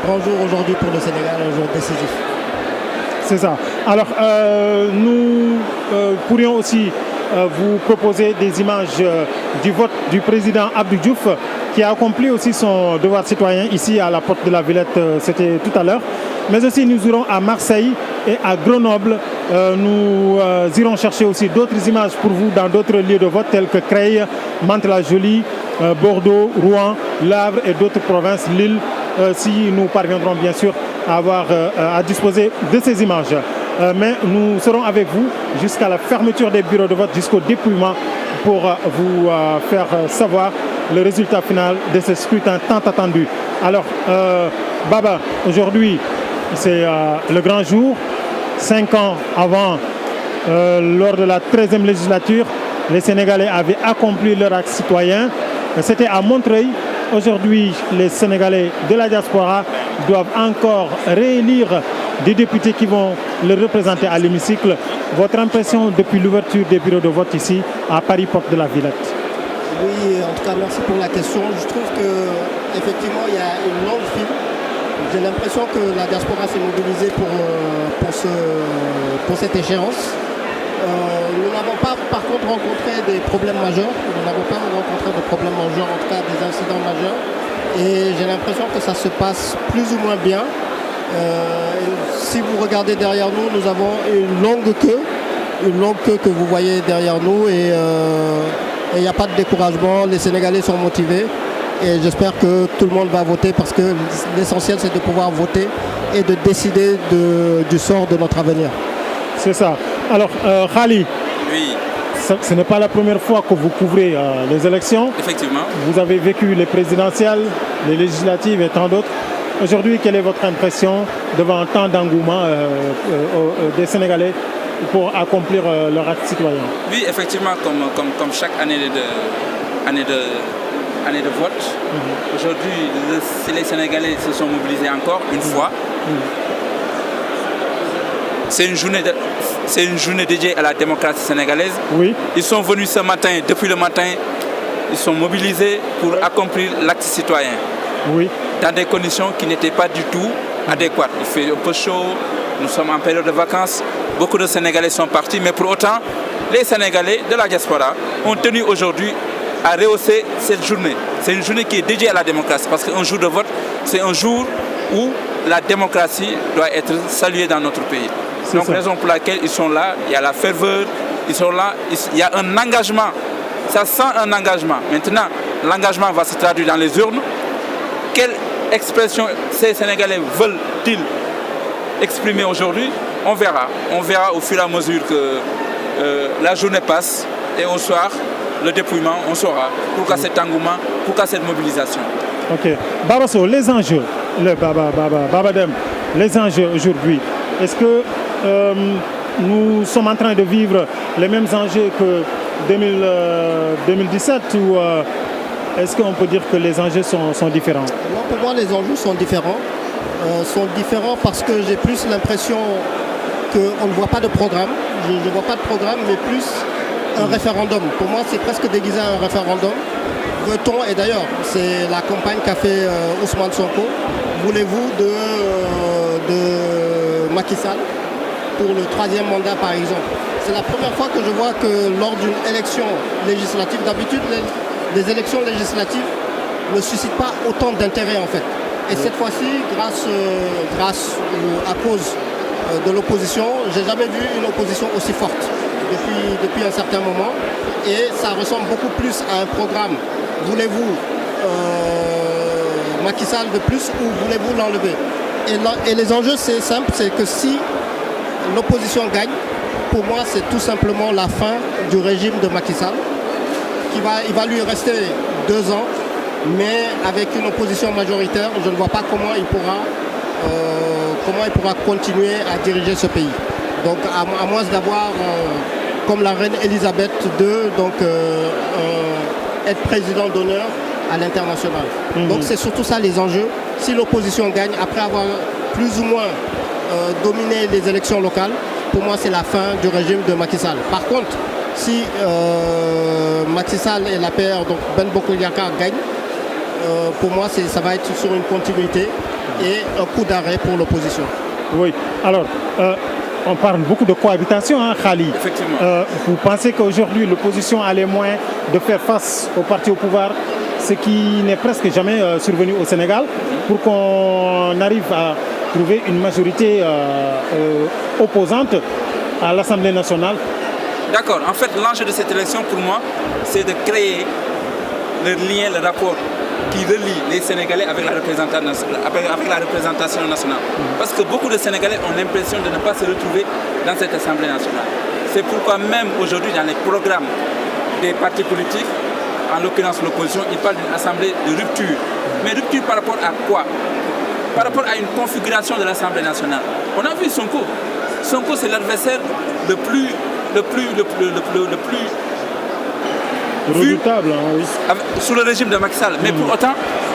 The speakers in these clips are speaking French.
grand jour aujourd'hui pour le Sénégal, un jour décisif. C'est ça. Alors, nous pourrions aussi vous proposer des images du vote du président Abdou Diouf, qui a accompli aussi son devoir citoyen ici à la porte de la Villette, c'était tout à l'heure. Mais aussi nous irons à Marseille et à Grenoble. Nous irons chercher aussi d'autres images pour vous dans d'autres lieux de vote tels que Creil, Mantes-la-Jolie, Bordeaux, Rouen, Le Havre et d'autres provinces, Lille, si nous parviendrons bien sûr à disposer de ces images. Mais nous serons avec vous jusqu'à la fermeture des bureaux de vote, jusqu'au dépouillement pour vous faire savoir le résultat final de ce scrutin tant attendu. Alors, Baba, aujourd'hui, c'est le grand jour. 5 ans avant, lors de la 13e législature, les Sénégalais avaient accompli leur acte citoyen. C'était à Montreuil. Aujourd'hui, les Sénégalais de la diaspora doivent encore réélire des députés qui vont le représenter à l'hémicycle. Votre impression depuis l'ouverture des bureaux de vote ici à Paris, porte de la Villette? Oui, en tout cas, merci pour la question. Je trouve qu'effectivement, il y a une longue file. J'ai l'impression que la diaspora s'est mobilisée pour cette échéance. Nous n'avons pas, par contre, rencontré des problèmes majeurs. Nous n'avons pas rencontré de problèmes majeurs, en tout cas des incidents majeurs. Et j'ai l'impression que ça se passe plus ou moins bien. Si vous regardez derrière nous, nous avons une longue queue que vous voyez derrière nous. Et il n'y a pas de découragement. Les Sénégalais sont motivés. Et j'espère que tout le monde va voter parce que l'essentiel, c'est de pouvoir voter et de décider du sort de notre avenir. C'est ça. Alors, Khali, oui. Ce n'est pas la première fois que vous couvrez les élections. Effectivement. Vous avez vécu les présidentielles, les législatives et tant d'autres. Aujourd'hui, quelle est votre impression devant tant d'engouement des Sénégalais pour accomplir leur acte citoyen? Oui, effectivement, comme chaque année de vote, aujourd'hui, les Sénégalais se sont mobilisés encore une fois. C'est une journée dédiée à la démocratie sénégalaise. Oui. Ils sont venus ce matin, depuis le matin, ils sont mobilisés pour accomplir l'acte citoyen. Oui. Dans des conditions qui n'étaient pas du tout adéquates. Il fait un peu chaud, nous sommes en période de vacances, beaucoup de Sénégalais sont partis, mais pour autant, les Sénégalais de la diaspora ont tenu aujourd'hui à rehausser cette journée. C'est une journée qui est dédiée à la démocratie, parce qu'un jour de vote, c'est un jour où la démocratie doit être saluée dans notre pays. Donc, raison pour laquelle ils sont là, il y a la ferveur, ils sont là, il y a un engagement. Ça sent un engagement. Maintenant, l'engagement va se traduire dans les urnes. Quelle expression ces Sénégalais veulent-ils exprimer aujourd'hui? On verra. On verra au fur et à mesure que la journée passe et au soir, le dépouillement, on saura pourquoi cet engouement, pourquoi cette mobilisation. Ok. Babasso, les enjeux, Babadem, les enjeux aujourd'hui, est-ce que nous sommes en train de vivre les mêmes enjeux que 2017 ou est-ce qu'on peut dire que les enjeux sont différents? Non, pour moi, les enjeux sont différents. Parce que j'ai plus l'impression qu'on ne voit pas de programme. Je ne vois pas de programme, mais plus un référendum. Pour moi, c'est presque déguisé à un référendum. Veut-on, et d'ailleurs, c'est la campagne qu'a fait Ousmane Sonko, voulez-vous de Macky Sall pour le 3e mandat, par exemple? C'est la première fois que je vois que lors d'une élection législative, d'habitude, les élections législatives ne suscitent pas autant d'intérêt, en fait. Et cette fois-ci, grâce ou à cause de l'opposition, j'ai jamais vu une opposition aussi forte depuis un certain moment. Et ça ressemble beaucoup plus à un programme. Voulez-vous Macky Sall de plus ou voulez-vous l'enlever? Et les enjeux, c'est simple, c'est que si l'opposition gagne, pour moi, c'est tout simplement la fin du régime de Macky Sall. Il va lui rester 2 ans, mais avec une opposition majoritaire, je ne vois pas comment il pourra continuer à diriger ce pays. Donc à moins d'avoir, comme la reine Elisabeth II, être président d'honneur à l'international. Donc c'est surtout ça les enjeux. Si l'opposition gagne, après avoir plus ou moins dominé les élections locales, pour moi c'est la fin du régime de Macky Sall. Par contre, si Macky Sall et la PR, donc Ben Bokk Yakaar gagnent, pour moi ça va être sur une continuité et un coup d'arrêt pour l'opposition. Oui, alors, on parle beaucoup de cohabitation, hein, Khali. Effectivement. Vous pensez qu'aujourd'hui, l'opposition a les moyens de faire face au parti au pouvoir, ce qui n'est presque jamais survenu au Sénégal, pour qu'on arrive à trouver une majorité opposante à l'Assemblée nationale? D'accord. En fait, l'enjeu de cette élection, pour moi, c'est de créer le lien, le rapport qui relie les Sénégalais avec la représentation nationale. Parce que beaucoup de Sénégalais ont l'impression de ne pas se retrouver dans cette Assemblée nationale. C'est pourquoi même aujourd'hui, dans les programmes des partis politiques, en l'occurrence l'opposition, ils parlent d'une assemblée de rupture. Mais rupture par rapport à quoi? Par rapport à une configuration de l'Assemblée nationale. On a vu Sonko. Sonko, c'est l'adversaire le plus redoutable, hein, oui. Sous le régime de Macky Sall. Mais pour autant,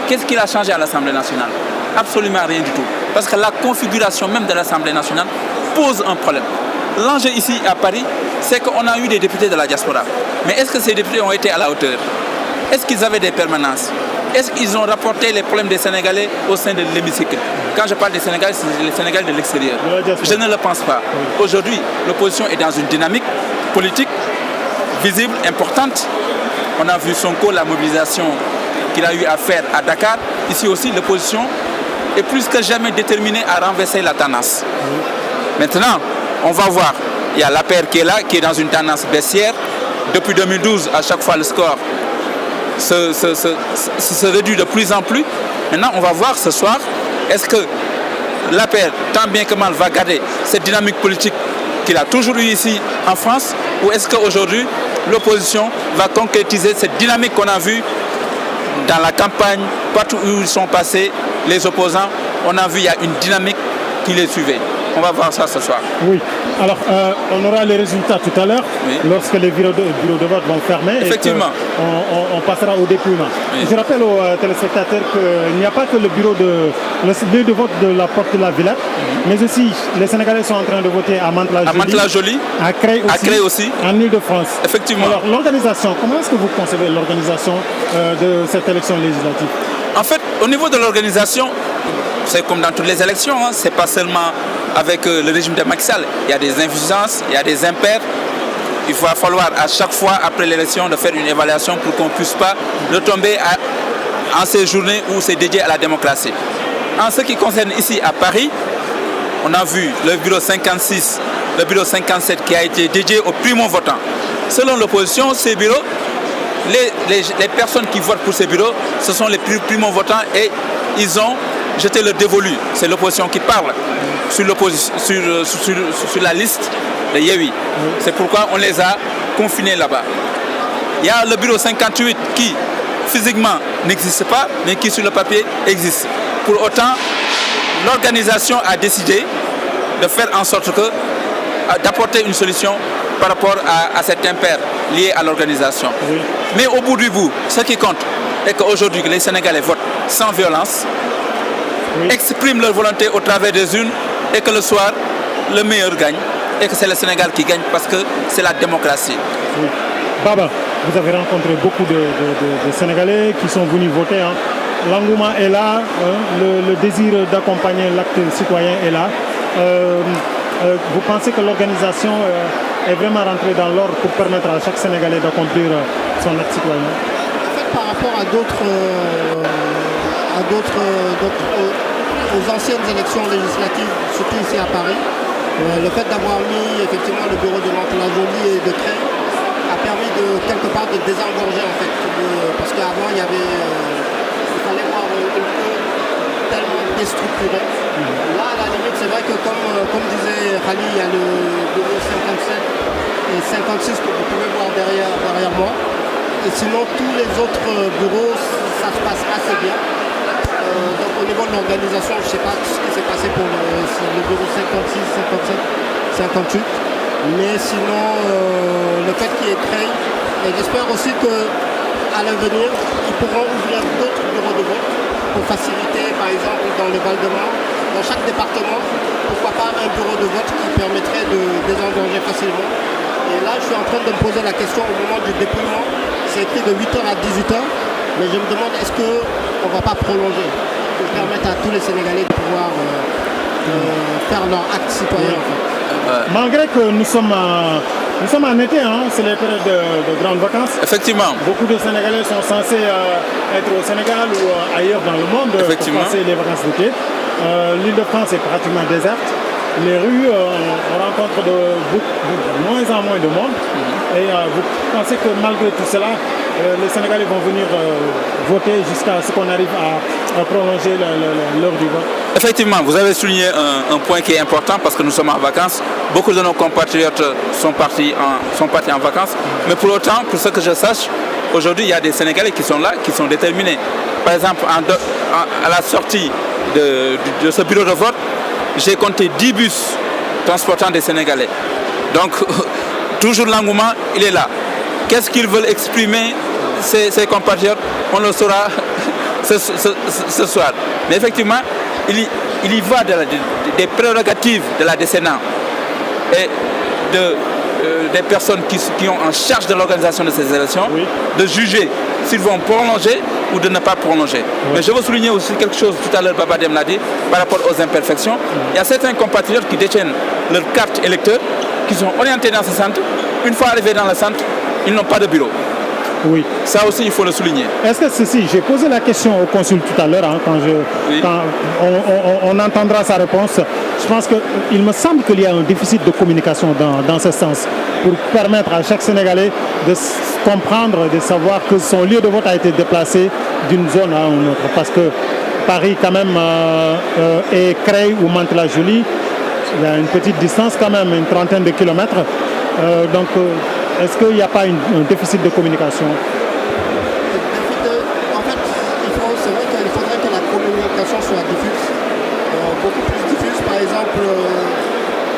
qu'est-ce qu'il a changé à l'Assemblée nationale? Absolument rien du tout. Parce que la configuration même de l'Assemblée nationale pose un problème. L'enjeu ici à Paris, c'est qu'on a eu des députés de la diaspora. Mais est-ce que ces députés ont été à la hauteur? Est-ce qu'ils avaient des permanences? Est-ce qu'ils ont rapporté les problèmes des Sénégalais au sein de l'hémicycle? Quand je parle des Sénégalais, c'est les Sénégalais de l'extérieur. Je ne le pense pas. Aujourd'hui, l'opposition est dans une dynamique politique visible, importante. On a vu Sonko, la mobilisation qu'il a eu à faire à Dakar. Ici aussi, l'opposition est plus que jamais déterminée à renverser la tendance. Maintenant, on va voir. Il y a l'APR qui est là, qui est dans une tendance baissière. Depuis 2012, à chaque fois, le score se réduit de plus en plus. Maintenant, on va voir ce soir, est-ce que l'APR, tant bien que mal, va garder cette dynamique politique qu'il a toujours eu ici en France, ou est-ce qu'aujourd'hui, l'opposition va concrétiser cette dynamique qu'on a vue dans la campagne, partout où ils sont passés, les opposants, on a vu il y a une dynamique qui les suivait. On va voir ça ce soir. Oui. Alors, on aura les résultats tout à l'heure, oui, lorsque les bureaux de vote vont fermer. Effectivement. Et on passera au dépouillement. Oui. Je rappelle aux téléspectateurs qu'il n'y a pas que le bureau de vote de la Porte de la Villette, mais aussi les Sénégalais sont en train de voter à Mantes-la-Jolie, à Creil aussi, en Île-de-France. Effectivement. Alors, l'organisation, comment est-ce que vous concevez l'organisation de cette élection législative? En fait, au niveau de l'organisation, c'est comme dans toutes les élections, hein, c'est pas seulement avec le régime de Macky Sall. Il y a des insuffisances, il y a des impairs. Il va falloir à chaque fois, après l'élection, de faire une évaluation pour qu'on ne puisse pas retomber en ces journées où c'est dédié à la démocratie. En ce qui concerne ici à Paris, on a vu le bureau 56, le bureau 57 qui a été dédié aux primo-votants. Selon l'opposition, ces bureaux, les personnes qui votent pour ces bureaux, ce sont les primo-votants et ils ont jeté le dévolu. C'est l'opposition qui parle sur la liste de Yewwi. C'est pourquoi on les a confinés là-bas. Il y a le bureau 58 qui physiquement n'existe pas, mais qui sur le papier existe. Pour autant, l'organisation a décidé de faire en sorte d'apporter une solution par rapport à cet impair lié à l'organisation. Oui. Mais au bout du bout, ce qui compte est qu'aujourd'hui, les Sénégalais votent sans violence, oui, expriment leur volonté au travers des urnes et que le soir, le meilleur gagne et que c'est le Sénégal qui gagne parce que c'est la démocratie. Oui. Baba, vous avez rencontré beaucoup de Sénégalais qui sont venus voter. Hein. L'engouement est là, hein. Le désir d'accompagner l'acte citoyen est là. Vous pensez que l'organisation est vraiment rentrée dans l'ordre pour permettre à chaque Sénégalais d'accomplir son acte citoyen? En fait, par rapport aux anciennes élections législatives, surtout ici à Paris, le fait d'avoir mis effectivement le bureau de Mantes-la-Jolie et de Creil a permis de quelque part de désengorger en fait, parce qu'avant il fallait voir une peu tellement déstructuré. Là à la limite c'est vrai que comme disait Khali, il y a le bureau 57 et 56 que vous pouvez voir derrière moi. Et sinon tous les autres bureaux ça se passe assez bien. Donc au niveau de l'organisation, je ne sais pas ce qui s'est passé pour le bureau 56, 57, 58. Mais sinon, le fait qu'il y ait Creil, et j'espère aussi qu'à l'avenir, ils pourront ouvrir d'autres bureaux de vote pour faciliter, par exemple, dans le Val-de-Marne, dans chaque département, pourquoi pas un bureau de vote qui permettrait de désengorger facilement. Et là, je suis en train de me poser la question au moment du dépouillement. C'est écrit de 8h à 18h. Mais je me demande, est-ce qu'on ne va pas prolonger? pour permettre à tous les Sénégalais de pouvoir faire leur acte citoyen. En fait. Malgré que nous sommes en été, hein, c'est les périodes de grandes vacances. Effectivement. Beaucoup de Sénégalais sont censés être au Sénégal ou ailleurs dans le monde pour passer les vacances d'été. L'île de France est pratiquement déserte. Les rues, on rencontre de moins en moins de monde. Et vous pensez que malgré tout cela, les Sénégalais vont venir voter jusqu'à ce qu'on arrive à prolonger l'heure du vote? Effectivement, vous avez souligné un point qui est important parce que nous sommes en vacances. Beaucoup de nos compatriotes sont partis en vacances. Mais pour autant, pour ce que je sache, aujourd'hui, il y a des Sénégalais qui sont là, qui sont déterminés. Par exemple, à la sortie de ce bureau de vote, j'ai compté 10 bus transportant des Sénégalais. Donc, toujours l'engouement, il est là. Qu'est-ce qu'ils veulent exprimer, ces compatriotes? On le saura ce soir. Mais effectivement, il y va des prérogatives de la décennale et des personnes qui ont en charge de l'organisation de ces élections, de juger s'ils vont prolonger ou de ne pas prolonger. Mais je veux souligner aussi quelque chose, tout à l'heure Baba Dem l'a dit, par rapport aux imperfections. Il y a certains compatriotes qui détiennent leur carte électeur, qui sont orientés dans ce centre. Une fois arrivés dans le centre, ils n'ont pas de bureau. Oui. Ça aussi, il faut le souligner. Est-ce que ceci, j'ai posé la question au consul tout à l'heure, hein, quand on entendra sa réponse. Je pense qu'il me semble qu'il y a un déficit de communication dans ce sens, pour permettre à chaque Sénégalais de comprendre, de savoir que son lieu de vote a été déplacé d'une zone à une autre. Parce que Paris, quand même, est Creil ou Mantes-la-Jolie. Il y a une petite distance quand même, une trentaine de kilomètres. Est-ce qu'il n'y a pas un déficit de communication? En fait, c'est vrai qu'il faudrait que la communication soit diffuse, beaucoup plus diffuse. Par exemple,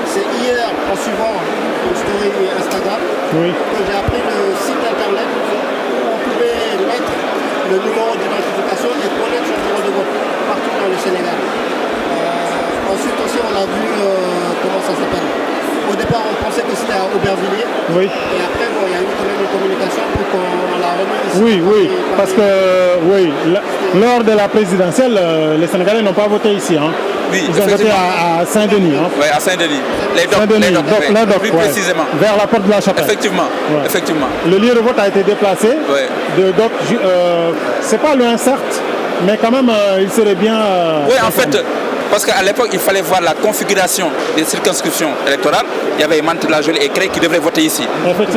c'est hier, en suivant une story Instagram, que j'ai appris le site internet où on pouvait mettre le numéro d'identification et connaître son bureau de vote partout dans le Sénégal. Ensuite aussi, on a vu, comment ça s'appelle? Au départ, on pensait que c'était à Aubervilliers. Oui. Et après, bon, il y a eu quand même une communication pour qu'on la remise ici. Parce que lors de la présidentielle, les Sénégalais n'ont pas voté ici. Hein. Oui, ils ont voté à Saint-Denis. Hein. Oui, à Saint-Denis. Les DOC, plus précisément. Vers la porte de la Chapelle. Effectivement. Le lieu de vote a été déplacé. De DOC, c'est pas loin certes, mais quand même, il serait bien... oui, en fait... Parce qu'à l'époque, il fallait voir la configuration des circonscriptions électorales. Il y avait Mantes-la-Jolie et Creil qui devraient voter ici.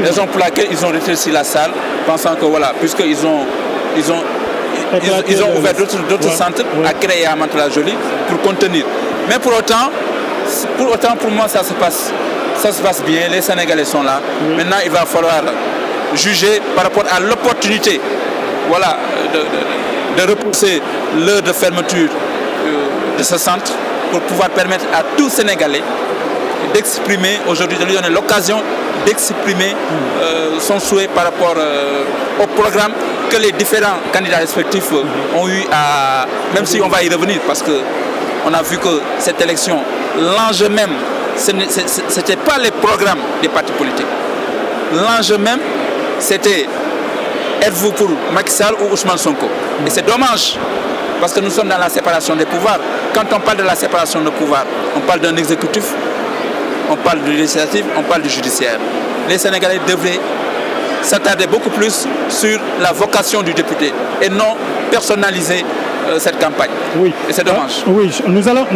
Raison pour laquelle ils ont rétréci la salle, pensant que voilà, puisqu'ils ont ouvert d'autres centres à Creil et à Mantes-la-Jolie pour contenir. Mais pour autant, pour moi, ça se passe bien. Les Sénégalais sont là. Maintenant, il va falloir juger par rapport à l'opportunité, voilà, de repousser l'heure de fermeture de ce centre pour pouvoir permettre à tout Sénégalais d'exprimer, aujourd'hui, de lui donner l'occasion d'exprimer son souhait par rapport au programme que les différents candidats respectifs ont eu à... Même si on va y revenir, parce qu'on a vu que cette élection, l'enjeu même, ce n'était pas les programmes des partis politiques. L'enjeu même, c'était êtes-vous pour Macky Sall ou Ousmane Sonko? Et c'est dommage. Parce que nous sommes dans la séparation des pouvoirs. Quand on parle de la séparation des pouvoirs, on parle d'un exécutif, on parle du législatif, on parle du judiciaire. Les Sénégalais devraient s'attarder beaucoup plus sur la vocation du député et non personnaliser cette campagne. Oui. Et c'est dommage. Oui, nous allons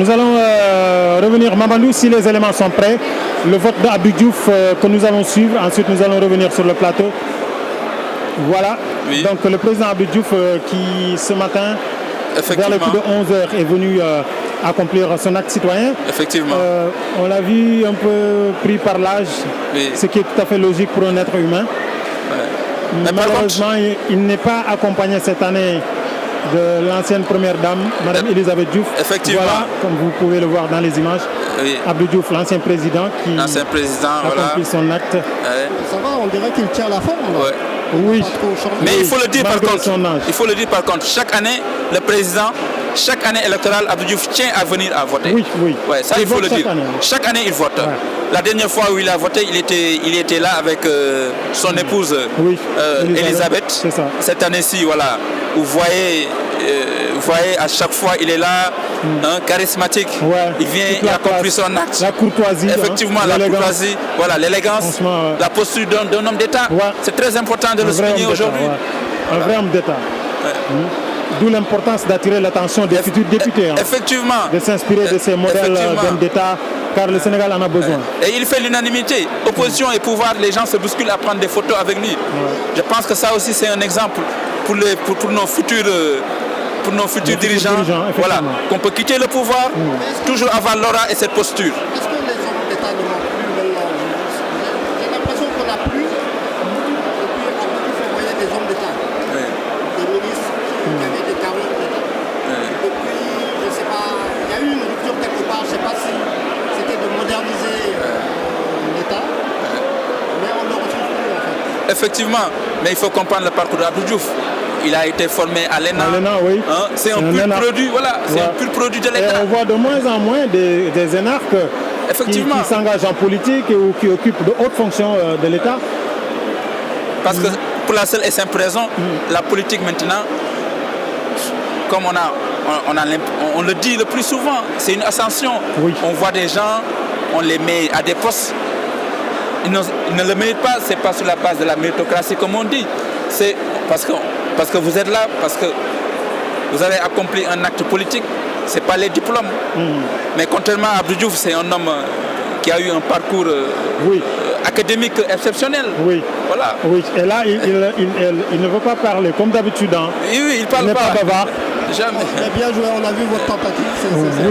revenir. Mamadou, si les éléments sont prêts, le vote d'Abdou Diouf que nous allons suivre, ensuite nous allons revenir sur le plateau. Voilà. Oui. Donc le président Abdou Diouf qui ce matin, vers le coup de 11h, est venu accomplir son acte citoyen. Effectivement. On l'a vu un peu pris par l'âge, ce qui est tout à fait logique pour un être humain. Mais malheureusement, il n'est pas accompagné cette année de l'ancienne première dame, Mme Elisabeth Diouf. Effectivement. Voilà, comme vous pouvez le voir dans les images. Abdou Diouf, l'ancien président, qui accomplit son acte. Ça va, on dirait qu'il tient la forme. Là. Oui. Mais il faut le dire par contre, chaque année, le président, chaque année électorale, Abdou Diouf tient à venir à voter. Oui. Ouais, ça, il faut le dire. Chaque année, il vote. Ouais. La dernière fois où il a voté, il était là avec son épouse Elisabeth. C'est ça. Cette année-ci, voilà, vous voyez vous voyez, à chaque fois, il est là, charismatique. Ouais. Il vient, il accomplit son acte. La courtoisie. Effectivement, la courtoisie, voilà, l'élégance, la posture d'un homme d'État. Ouais. C'est très important de le souligner aujourd'hui. Ouais. Un vrai homme d'État. Ouais. D'où l'importance d'attirer l'attention des futurs députés. Effectivement. De s'inspirer de ces modèles d'hommes d'État, car le Sénégal en a besoin. Et il fait l'unanimité. Opposition et pouvoir, les gens se bousculent à prendre des photos avec lui. Ouais. Je pense que ça aussi, c'est un exemple pour nos futurs dirigeants. Voilà, qu'on peut quitter le pouvoir, toujours avoir l'aura et cette posture. Est-ce que les hommes d'État ne manquent plus maintenant? J'ai l'impression qu'on n'a plus, depuis qu'on voyait des hommes d'État, des ministres qui avaient des carrières d'État. Depuis, je ne sais pas, il y a eu une rupture quelque part, je ne sais pas si c'était de moderniser l'État, mais on ne le retrouve plus en fait. Effectivement, mais il faut comprendre le parcours d'Abdou Diouf. Il a été formé à l'ENA. Oui. C'est un pur produit, voilà, c'est un pur produit de l'État. Et on voit de moins en moins des énarques qui s'engagent en politique ou qui occupent de hautes fonctions de l'État. Parce que pour la seule et simple raison, la politique maintenant, comme on le dit le plus souvent, c'est une ascension. Oui. On voit des gens, on les met à des postes. Ils ne le méritent pas, c'est pas sur la base de la méritocratie comme on dit. C'est parce que vous êtes là, parce que vous avez accompli un acte politique, ce n'est pas les diplômes. Mais contrairement à Abdou Diouf, c'est un homme qui a eu un parcours académique exceptionnel. Oui. Voilà. Oui. Et là, il ne veut pas parler, comme d'habitude. Oui, il parle pas. Il n'est pas bavard. Jamais. Bien joué, on a vu votre tentative.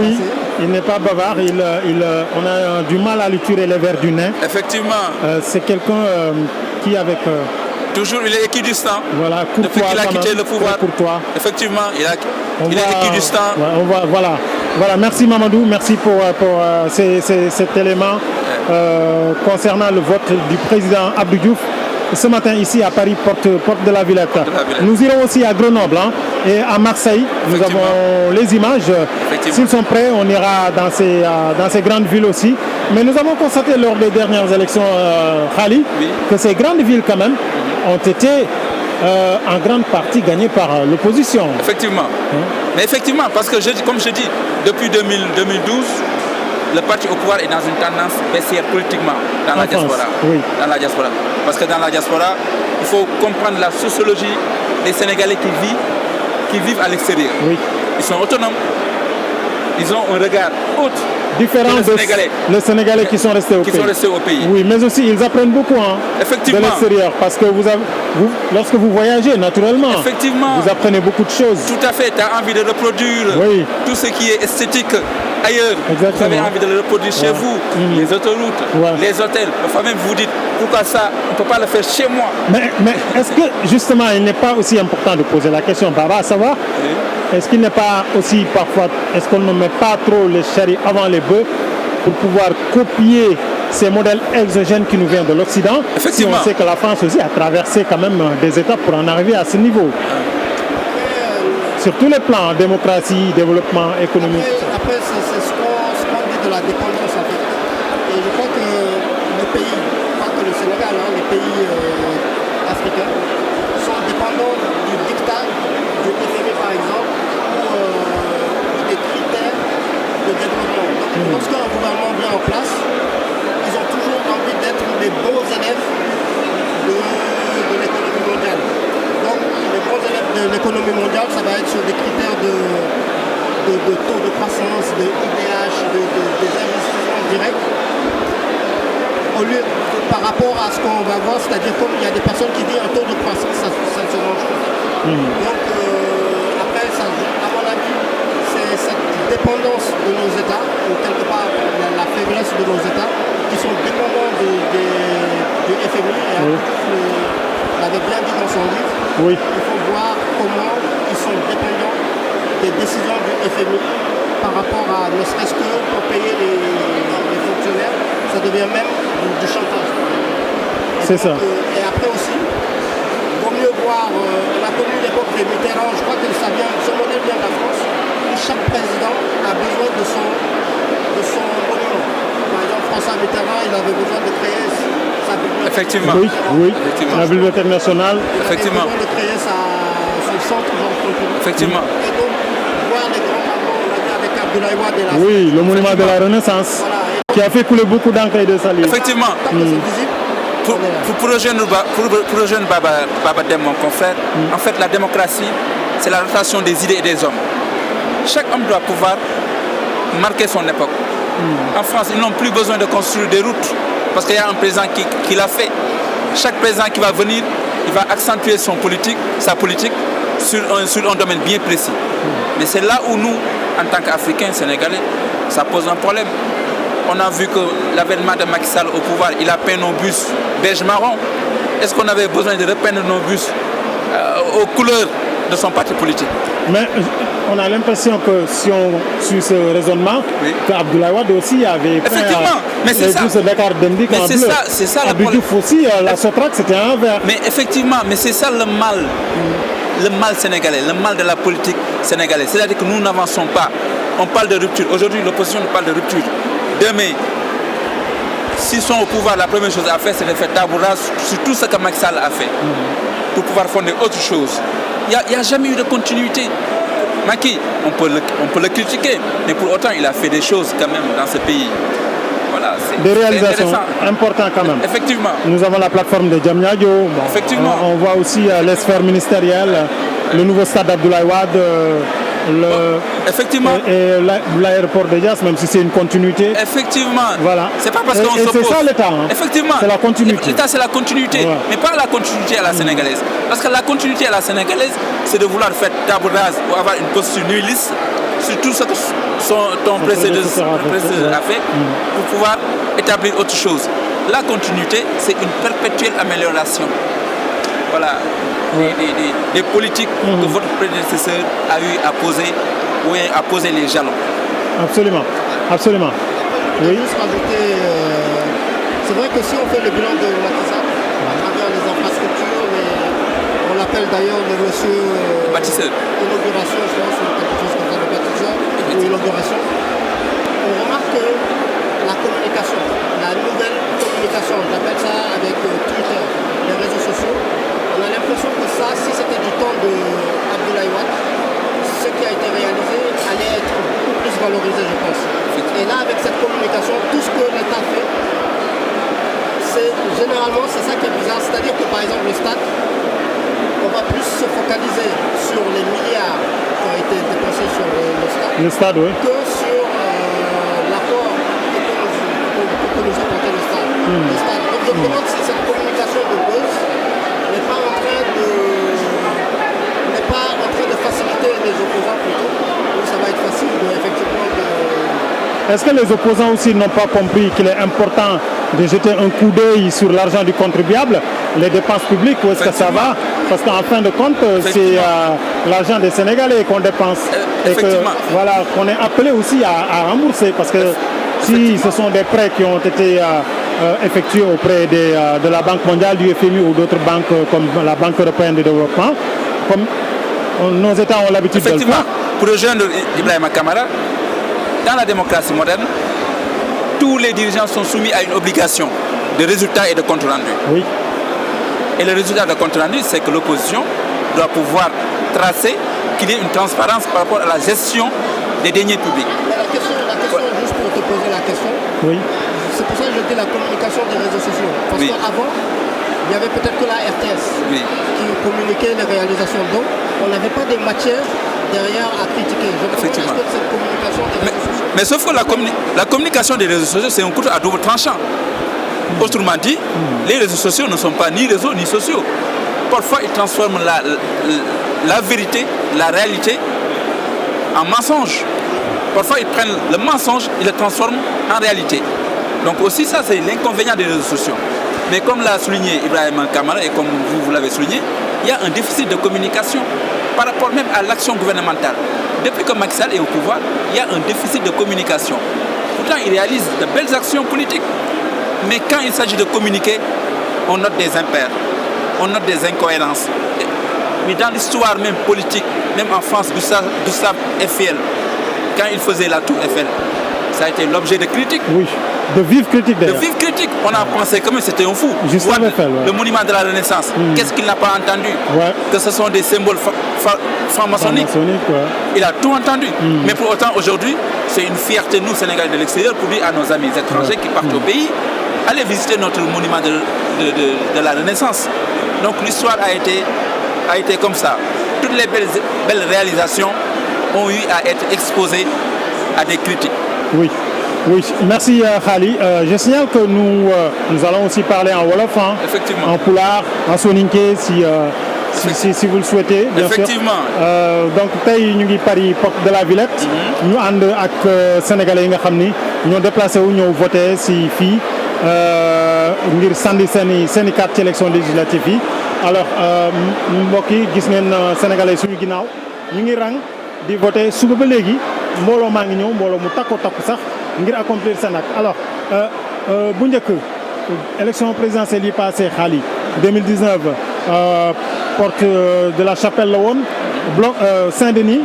Oui, il n'est pas bavard. On a du mal à lui tirer les vers du nez. Effectivement. C'est quelqu'un qui, avec... toujours, il est équidistant. Voilà, depuis qu'il a quitté le pouvoir. Effectivement, il est équidistant. Voilà, merci Mamadou, merci pour cet élément concernant le vote du président Abdou Diouf. Ce matin, ici à Paris, porte de la Villette. Nous irons aussi à Grenoble et à Marseille. Nous avons les images. S'ils sont prêts, on ira dans ces grandes villes aussi. Mais nous avons constaté lors des dernières élections, Khali, que ces grandes villes, quand même, ont été en grande partie gagnées par l'opposition. Effectivement. Mais effectivement, parce que, comme je dis, depuis 2012, le parti au pouvoir est dans une tendance baissière politiquement dans la diaspora. Oui. Dans la diaspora. Parce que dans la diaspora, il faut comprendre la sociologie des Sénégalais qui vivent à l'extérieur. Oui. Ils sont autonomes. Ils ont un regard autre. Différent des Sénégalais qui sont restés au pays. Oui, mais aussi ils apprennent beaucoup de l'extérieur. Parce que lorsque vous voyagez, naturellement, vous apprenez beaucoup de choses. Tout à fait, tu as envie de reproduire tout ce qui est esthétique ailleurs. Exactement. Vous avez envie de le reproduire chez vous, les autoroutes, les hôtels. Parfois même vous dites, pourquoi ça, on ne peut pas le faire chez moi. Mais est-ce que justement, il n'est pas aussi important de poser la question, Baba, à savoir, est-ce qu'il n'est pas aussi parfois, est-ce qu'on ne met pas trop les charrues avant les bœufs pour pouvoir copier ces modèles exogènes qui nous viennent de l'Occident? Si on sait que la France aussi a traversé quand même des étapes pour en arriver à ce niveau. Sur tous les plans, démocratie, développement économique. Après c'est ce qu'on dit de la dépendance en fait. Et je crois que les pays, pas que le Sénégal, les pays africains, sont dépendants du dictat du FMI par exemple, ou des critères de développement. Donc lorsqu'un gouvernement vient en place, ils ont toujours envie d'être les bons élèves de l'économie mondiale. Donc les bons élèves de l'économie mondiale, ça va être sur des critères de taux de croissance, de IDH, des investissements directs. Au lieu, par rapport à ce qu'on va voir, c'est-à-dire comme il y a des personnes qui disent un taux de croissance, ça ne se mange pas. Donc après, à mon avis, c'est cette dépendance de nos États, ou quelque part la faiblesse de nos États, qui sont dépendants du FMI. Et l'avait bien dit dans son livre, il faut voir comment ils sont dépendants des décisions du FMI par rapport à ne serait-ce que pour payer les fonctionnaires, ça devient même du chantage. C'est ça. Et après aussi, il vaut mieux voir, on a connu l'époque des Mitterrand, je crois que ce modèle vient de la France, où chaque président a besoin de son monument. Par exemple, François Mitterrand, il avait besoin de créer sa bibliothèque. Effectivement. Oui, effectivement. La bibliothèque nationale. Il avait besoin de créer son centre Jean-Paul II. Effectivement. Et donc, voir les grands moments, on a dit avec Abdoulaye Wade et la Oui, le monument de la Renaissance, Voilà. qui a fait couler beaucoup d'encre et de salive. Effectivement. Tant que c'est visible, on est là. Pour rejoindre Baba Dem, mon confrère, en fait, la démocratie, c'est la rotation des idées et des hommes. Chaque homme doit pouvoir marquer son époque. En France, ils n'ont plus besoin de construire des routes parce qu'il y a un président qui l'a fait. Chaque président qui va venir, il va accentuer sa politique sur un domaine bien précis. Mais c'est là où nous, en tant qu'Africains, Sénégalais, ça pose un problème. On a vu que l'avènement de Macky Sall au pouvoir, il a peint nos bus beige marron. Est-ce qu'on avait besoin de repeindre nos bus aux couleurs de son parti politique? Mais on a l'impression que si on suit ce raisonnement, Oui. qu'Abdoulaye Wade aussi avait peint Effectivement, mais c'est les ça. bus de Dakar Demdik Mais en c'est bleu. ça, c'est ça le Abdou problème. Diouf aussi, la Sotrac, c'était un vert. Mais effectivement, mais c'est ça le mal sénégalais, le mal de la politique sénégalaise. C'est-à-dire que nous n'avançons pas. On parle de rupture. Aujourd'hui, l'opposition nous parle de rupture. Demain, s'ils sont au pouvoir, la première chose à faire, c'est de faire table rase sur tout ce que Macky Sall a fait pour pouvoir fonder autre chose. Il n'y a jamais eu de continuité. Macky, on peut le critiquer, mais pour autant, il a fait des choses quand même dans ce pays. Voilà, Des c'est réalisations intéressant. importantes quand même. Effectivement. Nous avons la plateforme de Diamniadio. Bon, Effectivement. On voit aussi les sphères ministérielles, le nouveau stade d'Abdoulaye Wade, Effectivement. et l'aéroport de Dias, même si c'est une continuité. Effectivement. Voilà. C'est pas parce Et- qu'on et s'oppose. c'est ça l'État, hein. Effectivement. C'est la continuité. L'État, c'est la continuité. Ouais. Mais pas la continuité à la sénégalaise. Parce que la continuité à la sénégalaise, c'est de vouloir faire table rase ou avoir une posture nihiliste sur tout ce que ton prédécesseur a fait pour pouvoir établir autre chose. La continuité, c'est une perpétuelle amélioration. Voilà. Des politiques que votre prédécesseur a eu à poser ou à poser les jalons. Absolument. Absolument. Je Oui. voulais juste rajouter, c'est vrai que si on fait le bilan de Macky Sall à travers les infrastructures, on l'appelle d'ailleurs le monsieur Bâtisseur. inauguration, je pense, ou quelque chose comme ça, le bâtisseur, ou inauguration, on remarque que la communication, la nouvelle communication, j'appelle ça avec Twitter, les réseaux sociaux, on a l'impression que ça, si c'était du temps de Abdoulaye Wade, ce qui a été réalisé allait être beaucoup plus valorisé, je pense. Et là, avec cette communication, tout ce que l'État fait, généralement, c'est ça qui est bizarre. C'est-à-dire que, par exemple, le stade, on va plus se focaliser sur les milliards qui ont été dépensés sur le stade Le stade, oui. que sur l'apport que nous apportait le stade. Donc, je me demande si cette communication de buzz n'est pas en train de faciliter les opposants plutôt. Donc, ça va être facile effectivement de... Est-ce que les opposants aussi n'ont pas compris qu'il est important de jeter un coup d'œil sur l'argent du contribuable, les dépenses publiques, où est-ce que ça va? Parce qu'en fin de compte, c'est l'argent des Sénégalais qu'on dépense. Et que, voilà, qu'on est appelé aussi à rembourser. Parce que si ce sont des prêts qui ont été effectués auprès de la Banque mondiale, du FMI ou d'autres banques comme la Banque européenne de développement, comme nos États ont l'habitude de le faire. Pour rejoindre Ibrahima Kamara, dans la démocratie moderne, tous les dirigeants sont soumis à une obligation de résultat et de compte rendu. Oui. Et le résultat de compte rendu, c'est que l'opposition doit pouvoir tracer qu'il y ait une transparence par rapport à la gestion des deniers publics. Mais la question, juste pour te poser la question, Oui. c'est pour ça que je dis la communication des réseaux sociaux. Parce qu'avant, il y avait peut-être que la RTS qui communiquait les réalisations. Donc, on n'avait pas des matières derrière à critiquer. Je pense que cette communication des réseaux sociaux... Mais sauf que la communication des réseaux sociaux, c'est un couteau à double tranchant. Autrement dit, les réseaux sociaux ne sont pas ni réseaux ni sociaux. Parfois, ils transforment la vérité, la réalité, en mensonge. Parfois, ils prennent le mensonge, ils le transforment en réalité. Donc aussi, ça, c'est l'inconvénient des réseaux sociaux. Mais comme l'a souligné Ibrahima Kamara et comme vous l'avez souligné, il y a un déficit de communication par rapport même à l'action gouvernementale. Depuis que Macky Sall est au pouvoir, il y a un déficit de communication. Pourtant, il réalise de belles actions politiques. Mais quand il s'agit de communiquer, on note des impairs, on note des incohérences. Mais dans l'histoire même politique, même en France, Gustave Eiffel, quand il faisait la tour Eiffel, ça a été l'objet de critiques. Oui, de vives critiques d'ailleurs. De vives critiques. On a pensé comme c'était un fou. Gustave Eiffel, le monument de la Renaissance, qu'est-ce qu'il n'a pas entendu? Que ce sont des symboles franc-maçonnique. Il a tout entendu. Mais pour autant, aujourd'hui, c'est une fierté, nous, Sénégalais de l'extérieur, pour dire à nos amis étrangers qui partent au pays, allez visiter notre monument de la Renaissance. Donc l'histoire a été comme ça. Toutes les belles réalisations ont eu à être exposées à des critiques. Oui. Oui, merci Khali. Je signale que nous allons aussi parler en Wolof, effectivement, en Pulaar, en Soninké si vous le souhaitez. Bien effectivement. Sûr. Donc tey ñu ngi Paris porte de la Villette. ñu ànd ak sénégalais yi nga xam ni ñoo déplacé wu ñëw voté si fii ngir sànni seen i carte ci élection législative yi. Alors mbokk yi gis ngeen sénégalais suñu ginnaaw ñu ngi rang di voté suba ba léegi mbooloo maa ngi ñëw mbooloo mu takku sax. ngir accomplir seen acte alors bu njëkk élection présidentielle yi passé Khali 2019 porte de la Chapelle la woon bloc Saint-Denis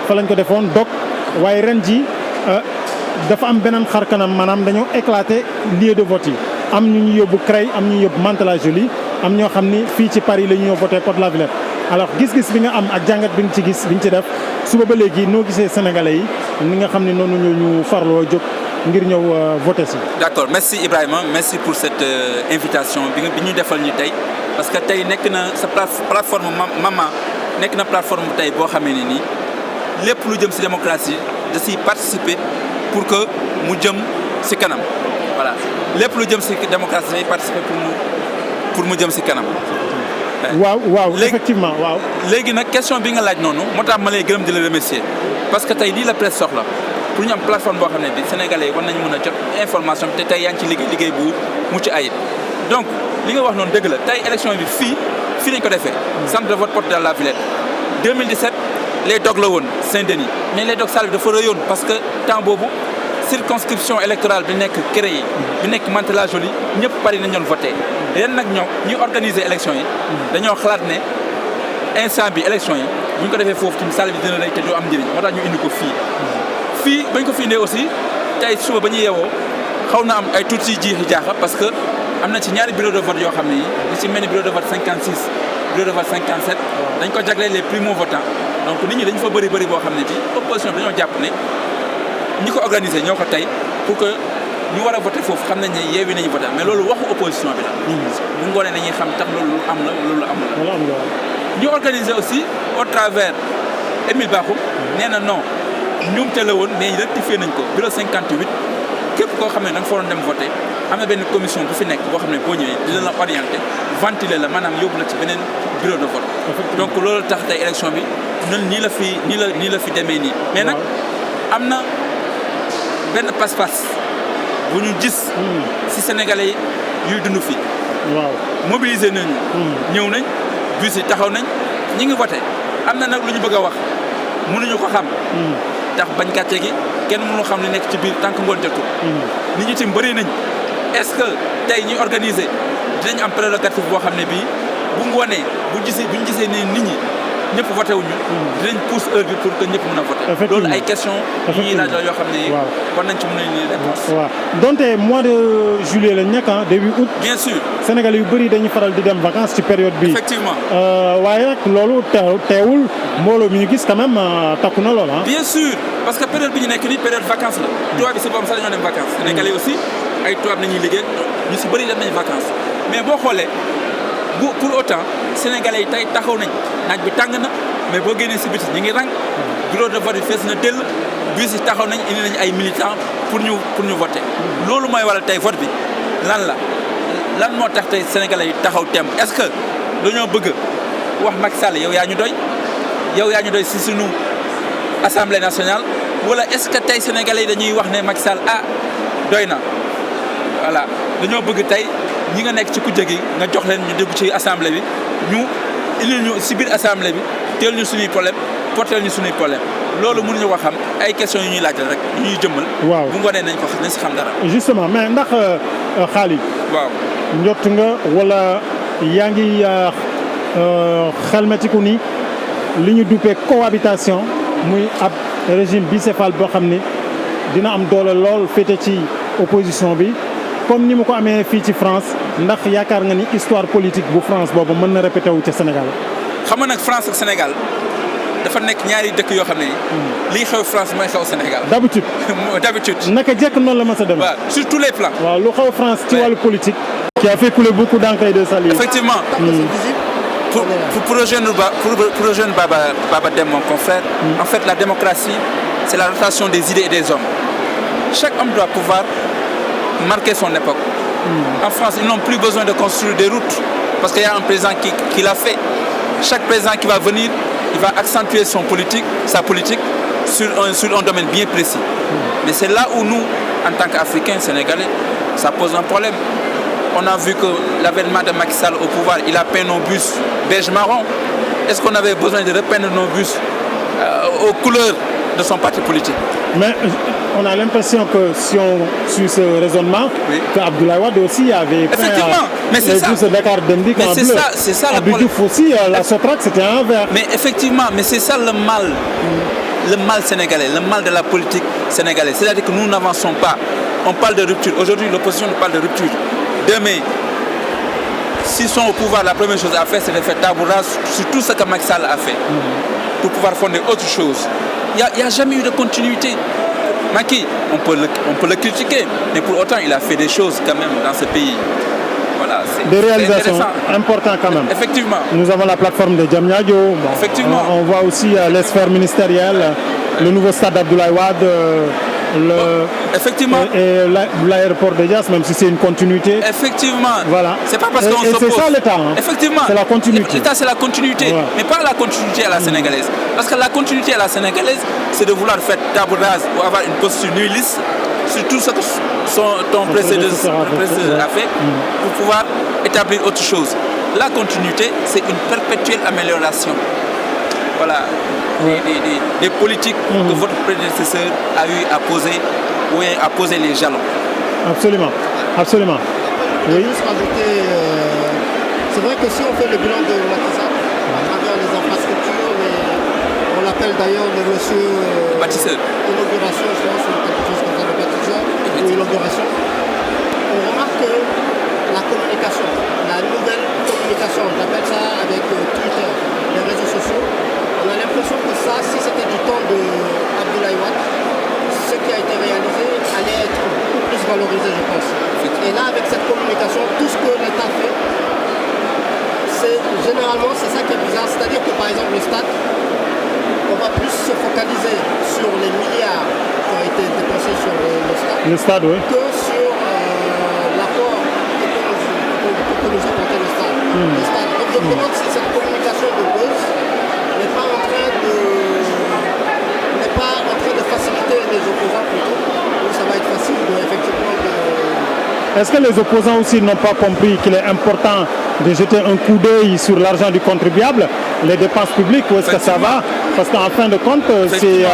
fa lañ ko defoon dog waaye ren ji dafa am beneen xar kanam maanaam dañoo éclater lieu de vote yi am ñu ñu yóbbu Creil am ñu yóbbu Mantes-la-Jolie am ñoo xam ni fii ci Paris la ñu ñëw voté porte de la Villette alors gis-gis bi nga am ak jàngat bi nga ci gis bi nga ci def suba ba léegi noo gisee sénégalais yi ni nga xam ne noonu ñu farloo jóg ngir ñëw voter si. D'accord, merci Ibrahima, merci pour cette invitation bi ñu defal ñu tey parce que tey nekk na sa plateforme Mama nekk na plateforme tey boo xamee ne nii lépp lu jëm si démocratie da siy participer pour que mu jëm si kanam voilà lépp lu jëm si démocratie day participer pour mu jëm si kanam. waaw effectivement waaw. léegi nag question bi nga laaj noonu moo tax ma lay gërëm di la remercier parce que tey lii la presse soxla pour ñu am plateforme boo xam ne bi sénégalais yi war nañu mën a jot information te tey yaa ngi ci liggéey bu mucc ayib. donc li nga wax noonu dëgg la tey élection bi fii lañ ko defee centre de vote porte de la Villette 2017 les dog la woon Saint-Denis mais les dog salle bi dafa rëyoon parce que temps boobu circonscription électorale bi nekk créé bi nekk Mantes-la-Jolie ñëpp Paris nañ doon voté ren nag ñoom ñuy organiser élection yi dañoo xalaat ne instant bi élection yi bu ñu ko defee foofu ci salle bi dina rëy te doo am njëriñ moo tax ñu indi ko fii bañ ko fi indee aussi tey suba ba ñuy yeewoo xaw na am ay tuuti jiixi jaaxa parce que am na ci ñaari bureau de vote yoo xam ne yi li ci mel ni bureau de vote 56 bureau de vote 57 dañ ko jagleel les primo votants donc nit ñi dañu fa bëri boo xam ne bi opposition bi dañoo jàpp ne ñi ko organiser ñoo ko tey pour que ñu war a voté foofu xam nañ ne yeewi nañu voté mais loolu waxu opposition bi la bu ngoonee nañuy xam tax loolu am la loolu am la ñu organiser aussi au travers Émile Bakhoum nee na non ñoomte la woon mais rectifié nañ ko bureau 58 képp koo xam ne da nga fa doon dem voté am na benn commission bu fi nekk boo xam ne boo ñëwee dina la orienté ventiler la maanaam yóbbu la ci beneen bureau de vote donc loolu tax tey élection bi nii la fi demee nii mais nag am na benn pas-pas bu ñu gis si sénégalais yuy dund fii waaw mobiliser nañu ñëw nañ bus yi taxaw nañ ñi ngi voté am na nag lu ñu bëgg a wax mënuñu ko xam tax bañ kàcce gi kenn mënu xam li nekk ci biir tant que ngoon jotul nit ñi tim bëri nañ est-ce que tey ñuy organiser dinañ am prérogative boo xam ne bii bu ngoonee bu ñu gisee ne nit ñi ñëpp voté wuñu dinañ pousse heure bi pour que ñëpp mën a voté loolu ay question yi ñuy laaj yoo xam ne war nañ ci mën a ni réponse waaw donte mois de juillet lañ nekk début août bien sûr Sénégalais yu bëri dañuy faral di dem vacances ci période bi effectivement waaye nag loolu teewul mbooloo mi ñu gis quand même takku na lool bien sûr parce que période bi ñu nekk nii période vacances la tubaab bi si boppam sax dañoo dem vacances Sénégalais aussi ay tubaab nañuy liggéey ñu si bëri dem nañ vacances mais boo xoolee pour autant Sénégalais yi tey taxaw nañ naaj bi tàng na mais boo génnee si biti ñu ngi rang bureau de vote yi fees na dell bus yi taxaw nañ indi nañ ay militants pour ñu voter loolu mooy waral tey vote bi lan moo tax tey Sénégalais yi taxaw temb est-ce que dañoo bëgg wax Macky Sall yow yaa ñu doy si sunu assemblée nationale wala est-ce que tey Sénégalais yi dañuy wax ne Macky Sall doy na voilà dañoo bëgg tey ñi nga nekk ci kujje gi nga jox leen ñu dégg ci assemblée bi ñu indil ñu si biir assemblée bi teel ñu suñuy problème porteel ñu suñuy problème loolu mënuñu ko xam ay questions yu ñuy laaj rek yu ñuy jëmmal. waaw bu ngoonee nañ si xam dara. justement mais ndax Khali. waaw njott nga wala yaa ngi xelmetiku ni li ñu duppee cohabitation muy ab régime bicéphale boo xam ni dina am doole lool féete ci opposition bi comme ni mu ko amee fii ci France ndax yaakaar nga ni histoire politique bu France boobu mën na répété wu ca Sénégal. xam nga nag France ak Sénégal dafa nekk ñaari dëkk yoo xam ne lii xew France mooy xew Sénégal. d'habitude. D'habitude. naka jekk noonu la ma sa dem. waaw sur tous les plans. waaw lu xew France ci wàllu politique. qui a fait couler beaucoup d'encre et de salive. Effectivement. Pour rejoindre Baba Dem, mon confrère, en fait la démocratie, c'est la rotation des idées et des hommes. Chaque homme doit pouvoir marquer son époque. En France, ils n'ont plus besoin de construire des routes parce qu'il y a un président qui l'a fait. Chaque président qui va venir, il va accentuer sa politique sur un domaine bien précis. Mais c'est là où nous, en tant qu'Africains, Sénégalais, ça pose un problème. On a vu que l'avènement de Macky Sall au pouvoir, il a peint nos bus beige marron. Est-ce qu'on avait besoin de repeindre nos bus aux couleurs de son parti politique? Mais on a l'impression que si on suit ce raisonnement, qu'Abdoulaye Wade aussi avait peint mais c'est ça. Le Dakar Demdik en bleu. C'est ça le problème. Aussi, la Sotrac, c'était un vert. Mais effectivement, mais c'est ça le mal. Le mal sénégalais, le mal de la politique sénégalaise. C'est-à-dire que nous n'avançons pas. On parle de rupture. Aujourd'hui, l'opposition nous parle de rupture. Demain, s'ils sont au pouvoir, la première chose à faire, c'est de faire table rase sur tout ce que Macky Sall a fait pour pouvoir fonder autre chose. Il n'y a jamais eu de continuité. Macky, on peut le critiquer, mais pour autant, il a fait des choses quand même dans ce pays. Voilà, des réalisations importantes quand même. Effectivement. Nous avons la plateforme de Diamniadio. Bon, effectivement. On voit aussi les sphères ministérielles, le nouveau stade d'Abdoulaye Wade. Effectivement. Et l'aéroport de Dias, même si c'est une continuité. Effectivement. Voilà. C'est pas parce qu'on s'oppose. C'est ça l'État. Hein. Effectivement. C'est la continuité. L'État, c'est la continuité. Ouais. Mais pas la continuité à la sénégalaise. Parce que la continuité à la sénégalaise, c'est de vouloir faire table rase ou avoir une posture nihiliste sur tout ce que ton prédécesseur a fait pour pouvoir établir autre chose. La continuité, c'est une perpétuelle amélioration. Voilà. Des politiques que votre prédécesseur a eu à poser ou à poser les jalons. Absolument, absolument. Oui. Juste rajouter, c'est vrai que si on fait le bilan de Macky Sall à travers les infrastructures, on l'appelle d'ailleurs le monsieur bâtisseur. Inauguration, je pense, ou quelque chose comme ça, le bâtisseur, ou inauguration. On remarque que la communication, la nouvelle communication, j'appelle ça avec Twitter, les réseaux sociaux, on a l'impression que ça, si c'était du temps de Abdoulaye Wade, ce qui a été réalisé allait être beaucoup plus valorisé, je pense. Et là, avec cette communication, tout ce que l'État fait, généralement, c'est ça qui est bizarre. C'est-à-dire que, par exemple, le stade, on va plus se focaliser sur les milliards qui ont été dépensés sur le stade, oui, que sur l'apport que nous a apporté le stade. Donc, je me demande si cette communication de buzz n'est pas en train de faciliter les opposants plutôt. Donc ça va être facile effectivement de... Est-ce que les opposants aussi n'ont pas compris qu'il est important de jeter un coup d'œil sur l'argent du contribuable, les dépenses publiques, où est-ce que ça va? Parce qu'en fin de compte, c'est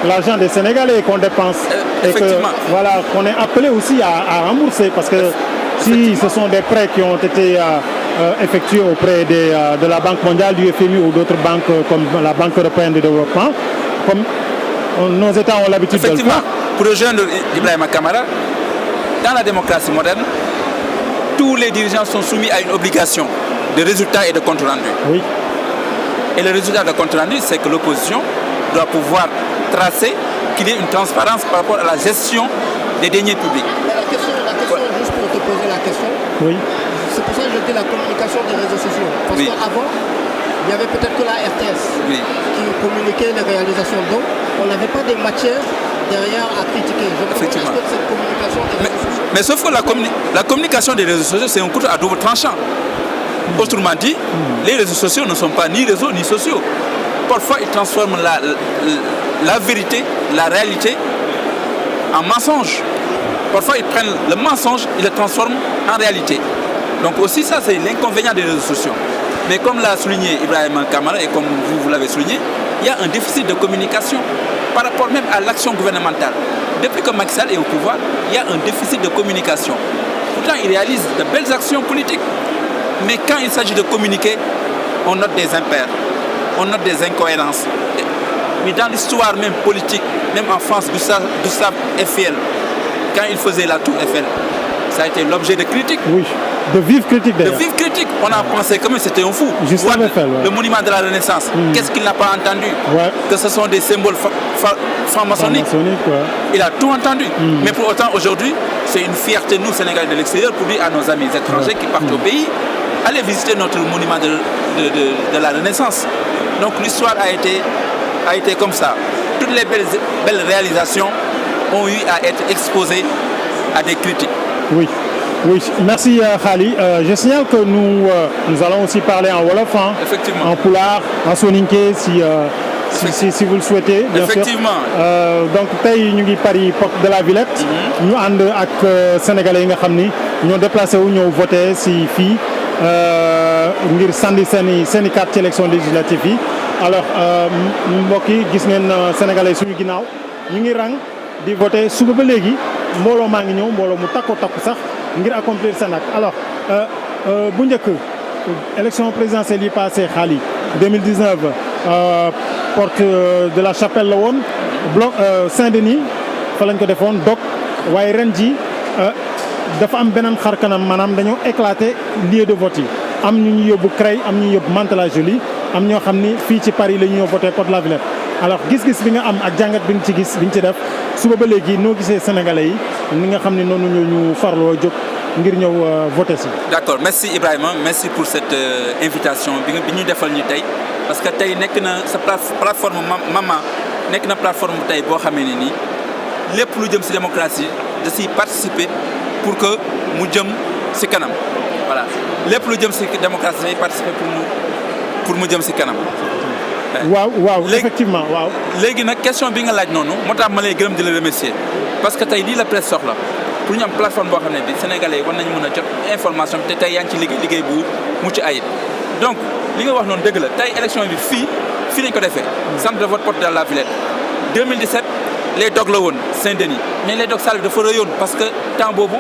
l'argent des Sénégalais qu'on dépense. Et que, voilà, qu'on est appelé aussi à rembourser. Parce que si ce sont des prêts qui ont été effectués auprès de la Banque mondiale, du FMI ou d'autres banques comme la Banque européenne de développement, comme nos États ont l'habitude de le faire. Pour rejoindre Ibrahima Kamara, dans la démocratie moderne, tous les dirigeants sont soumis à une obligation de résultat et de compte rendu. Oui. Et le résultat de compte rendu, c'est que l'opposition doit pouvoir tracer qu'il y ait une transparence par rapport à la gestion des deniers publics. Mais la question juste pour te poser la question, oui. C'est pour ça que je dis la communication des réseaux sociaux. Parce qu'avant, il y avait peut-être que la RTS qui communiquait les réalisations. Donc, on n'avait pas de matière derrière à critiquer. Je pense que cette communication des réseaux sociaux. Mais sauf que la communication des réseaux sociaux, c'est un couteau à double tranchant. Autrement dit, les réseaux sociaux ne sont pas ni réseaux ni sociaux. Parfois, ils transforment la vérité, la réalité en mensonge. Parfois, ils prennent le mensonge, ils le transforment en réalité. Donc aussi, ça, c'est l'inconvénient des réseaux sociaux. Mais comme l'a souligné Ibrahima Kamara et comme vous l'avez souligné, il y a un déficit de communication par rapport même à l'action gouvernementale. Depuis que Macky Sall est au pouvoir, il y a un déficit de communication. Pourtant, il réalise de belles actions politiques. Mais quand il s'agit de communiquer, on note des impairs, on note des incohérences. Mais dans l'histoire même politique, même en France, Gustave Eiffel, quand il faisait la tour Eiffel, ça a été l'objet de critiques. Oui. De vives critiques d'ailleurs. De vives critiques. On a pensé que c'était un fou. Juste Wade, avec elle, ouais. le monument de la Renaissance. Qu'est-ce qu'il n'a pas entendu? Ouais. Que ce sont des symboles franc-maçonniques. Ouais. Il a tout entendu. Mais pour autant, aujourd'hui, c'est une fierté, nous, Sénégalais de l'extérieur, pour dire à nos amis étrangers qui partent au pays, allez visiter notre monument de la Renaissance. Donc l'histoire a été comme ça. Toutes les belles réalisations ont eu à être exposées à des critiques. Oui. Oui, merci Khali. Je signale que nous allons aussi parler en Wolof, hein, effectivement. En Pulaar, en Soninké si vous le souhaitez. Bien effectivement. Sûr. Donc tey ñu ngi Paris porte de la Villette. ñu ànd ak sénégalais yi nga xam ni ñoo déplacé wu ñëw voté si fii ngir sànni seen i carte ci élection législative yi. Alors mbokk yi gis ngeen sénégalais suñu ginnaaw ñu ngi rang di voté suba ba léegi mbooloo maa ngi ñëw mbooloo mu takku sax ngir accomplir seen acte. Alors bu njëkk élection présidentielle yi passé Khali 2019 porte de la Chapelle la woon bloc Saint-Denis fa lañ ko defoon dog waaye ren ji dafa am beneen xar kanam maanaam dañoo éclater lieu de vote yi am ñu ñu yóbbu Creil am ñu yóbbu Mantes-la-Jolie am ñoo xam ni fii ci Paris la ñu ñëw voté porte de la Villette. Alors gis-gis bi nga am ak jàngat bi nga ci gis bi nga ci def suba ba léegi noo gisee sénégalais yi ni nga xam ne noonu ñu farloo jóg ngir ñëw voté si. D'accord, merci Ibrahima, merci pour cette invitation bi ñu defal ñu tey parce que tey nekk na sa plateforme Mama nekk na plateforme tey boo xamee ne nii lépp lu jëm si démocratie da siy participer pour que mu jëm si kanam voilà lépp lu jëm si démocratie day participer pour mu jëm si kanam. waaw effectivement waaw. léegi nag question bi nga laaj noonu moo tax ma lay gërëm di la remercier parce que tey lii la presse soxla pour ñu am plateforme boo xam ne bi sénégalais yi war nañu mën a jot information te tey yaa ngi ci liggéey bu mucc ayib. donc li nga wax noonu dëgg la tey élection bi fii lañ ko defee centre de vote porte de la Villette 2017 les dog la woon Saint-Denis mais les dog salle bi dafa rëyoon parce que temps boobu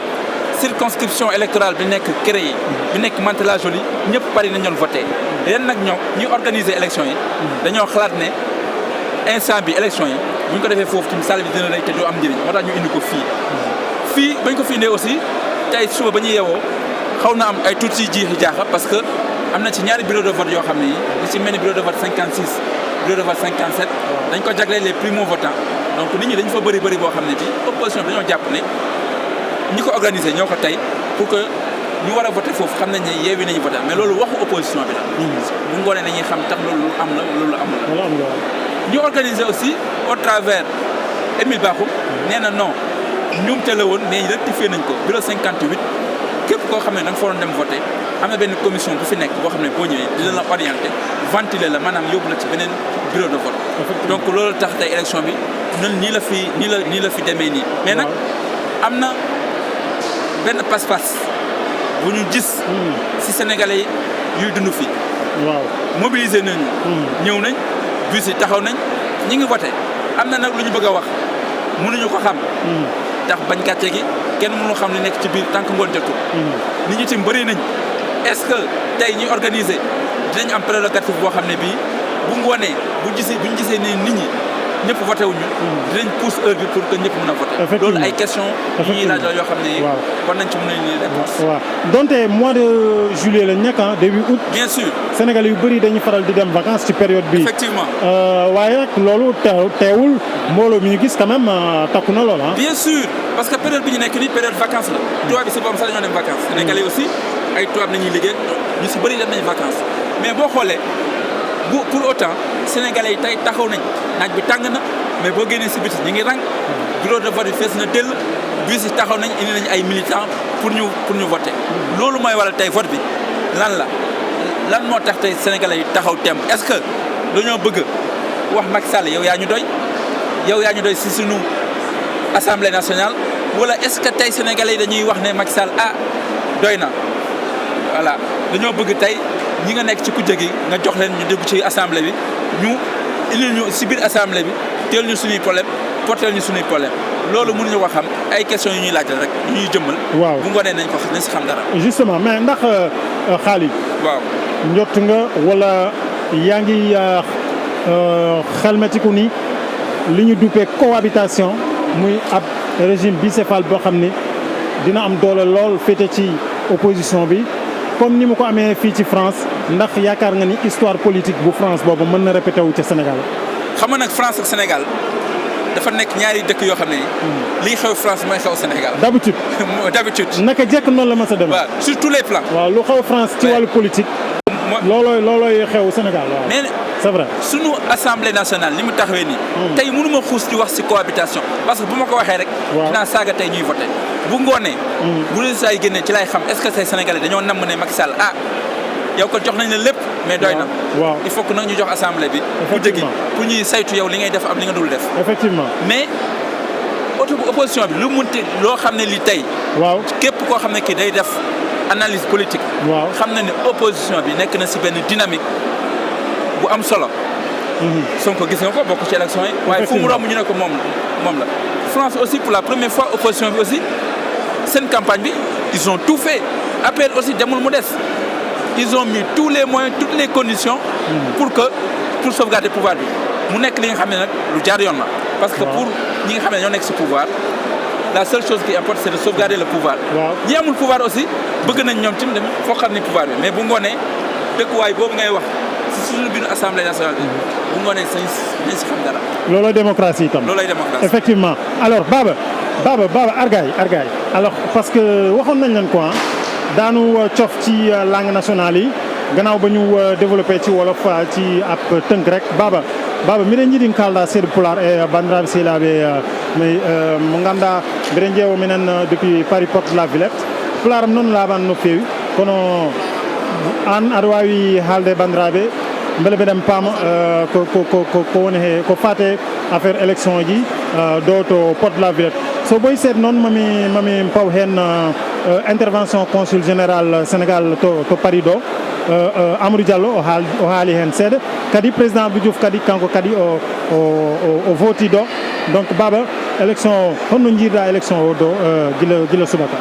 circonscription électorale bi nekk créé bi nekk Mantes-la-Jolie ñëpp Paris nañ doon voté ren nag ñoom ñuy organiser élection yi dañoo xalaat ne instant bi élection yi bu ñu ko defee foofu ci salle bi dina rëy te doo am njëriñ moo tax ñu indi ko fii bañ ko fi indee aussi tey suba ba ñuy yeewoo xaw na am ay tuuti jiixi jaaxa parce que am na ci ñaari bureau de vote yoo xam ne yi li ci mel ni bureau de vote 56 bureau de vote 57 dañ ko jagleel les primo votants donc nit ñi dañu fa bëri boo xam ne bi opposition bi dañoo jàpp ne ñi ko organiser ñoo ko tey pour que ñu war a voté foofu xam nañ ne yeewi nañu voté mais loolu waxu opposition bi la bu ngoonee nañuy xam tax loolu am na loolu amul la ñu organiser aussi au travers Émile Bakhoum nee na non njuumte la woon mais rectifié nañ ko bureau 58 képp koo xam ne da nga fa doon dem voté am na benn commission bu fi nekk boo xam ne boo ñëwee dina la orienté ventiler la maanaam yóbbu la ci beneen bureau de vote donc loolu tax tey élection bi nii la fi demee nii mais nag am na benn pas-pas bu ñu gis si sénégalais yuy dund fii waaw mobiliser nañu ñëw nañ bus yi taxaw nañ ñi ngi voté am na nag lu ñu bëgg a wax mënuñu ko xam tax bañ kàcce gi kenn mënu xam li nekk ci biir tant que ngoon jotul nit ñi tim bëri nañ est-ce que tey ñuy organiser dinañ am prérogative boo xam ne bii bu ngoonee bu ñu gisee ne nit ñi ñëpp voté wuñu dinañ pousse heure bi pour que ñëpp mën a voté loolu ay question yi ñuy laaj yoo xam ne war nañ ci mën a ni réponse waaw donte mois de juillet lañ nekk début août bien sûr Sénégalais yu bëri dañuy faral di dem vacances ci période bi effectivement waaye nag loolu teewul mbooloo mi ñu gis quand même takku na lool bien sûr parce que période bi ñu nekk nii période vacances la tubaab bi si boppam sax dañoo dem vacances Sénégalais aussi ay tubaab nañuy liggéey ñu si bëri dem nañ vacances mais boo xoolee pour autant Sénégalais yi tey taxaw nañ naaj bi tàng na mais boo génnee si biti ñu ngi rang bureau de vote yi fees na dell bus yi taxaw nañ indi nañ ay militants pour ñu voter loolu mooy waral tey vote bi lan moo tax tey Sénégalais yi taxaw temb est-ce que dañoo bëgg wax Macky Sall yow yaa ñu doy si sunu assemblée nationale wala est-ce que tey Sénégalais yi dañuy wax ne Macky Sall doy na voilà dañoo bëgg tey ñi nga nekk ci kujje gi nga jox leen ñu dégg ci assemblée bi ñu indil ñu si biir assemblée bi teel ñu suñuy problème porteel ñu suñuy problème loolu mënuñu ko xam ay questions yu ñuy laaj rek yu ñuy jëmmal. waaw bu ngoonee nañ si xam dara. justement mais ndax Khali. waaw njott nga wala yaa ngi xelmetiku ni li ñu duppee cohabitation muy ab régime bicéphale boo xam ni dina am doole lool féete ci opposition bi comme ni mu ko amee fii ci France ndax yaakaar nga ni histoire politique bu France boobu mën na répété wu ca Sénégal. xam nga nag France ak Sénégal dafa nekk ñaari dëkk yoo xam ne lii xew France mooy xew Sénégal. d'habitude d'habitude. naka jekk noonu la mës a dem. waaw sur tous les plans. waaw lu xew France ci wàllu politique. loolooy xew Sénégal waaw. mais c'est vrai. sunu assemblée nationale ni mu taxawee nii. tey mënu ma xuus di wax ci cohabitation parce que bu ma ko waxee rek. dinaa saaga tey ñuy voté. bu ngoonee. bu résultat yi génnee ci lay xam est-ce que say Sénégalais dañoo namm ne Macky Sall yow ko jox nañ la lépp mais doy na. waaw il faut que nag ñu jox assemblée bi. pour ñuy saytu yow li ngay def am li nga dul def. effectivement mais opposition bi lu munti loo xam ne li tey. waaw képp koo xam ne kii day def analyse politique. waaw xam na ne opposition bi nekk na ci benn dynamique bu am solo. Sonko gis nga ko bokk ci élection yi. waaye fu mu romb ñu ne ko moom la. France aussi pour la première fois opposition bi aussi seen campagne bi ils ont tout fait après aussi demul mu des. Ils ont mis tous les moyens, toutes les conditions pour sauvegarder le pouvoir. Mu nekk li nga xam ne nag lu jaar yoon la parce que pour ñi nga xam ne ñoo nekk ci pouvoir la seule chose qui importe c'est de sauvegarder le pouvoir. ñi amul pouvoir aussi bëgg nañ ñoom tamit dem foo xam ni pouvoir bi mais bu ngoonee dëkkuwaay boobu ngay wax ci suñu biir assemblée nationale bi bu ngoonee sañ ci xam dara. loolooy démocratie itam. loolooy démocratie effectivement alors Baba Argaye alors parce que waxoon nañ leen quoi daanu cof ci langue nationale yi gannaaw ba ñu développé ci wolof ci ab tënk rek Baba miɗen jiiɗi kalda seeɗa pular e bandiraɓe sehilaɓe mo ganduɗa mbiɗen ƴeewa minen depuis Paris porte de la Villette pularam noon laaɓan no feewi kono an aɗa wawi haalde bandiraɓe beele mbiɗen paama ko woni he ko fate affaire élection ji ɗo to porte de la Villette so ɓoyi seeɗa noon mami paw hen intervention consul général Sénégal to Paris ɗo Amadou Diallo o haali hen seeɗa kadi président Abdou Diouf kadi kanko kadi o voti ɗo donc Baba élection honno jiirɗa élection o ɗo gila subaka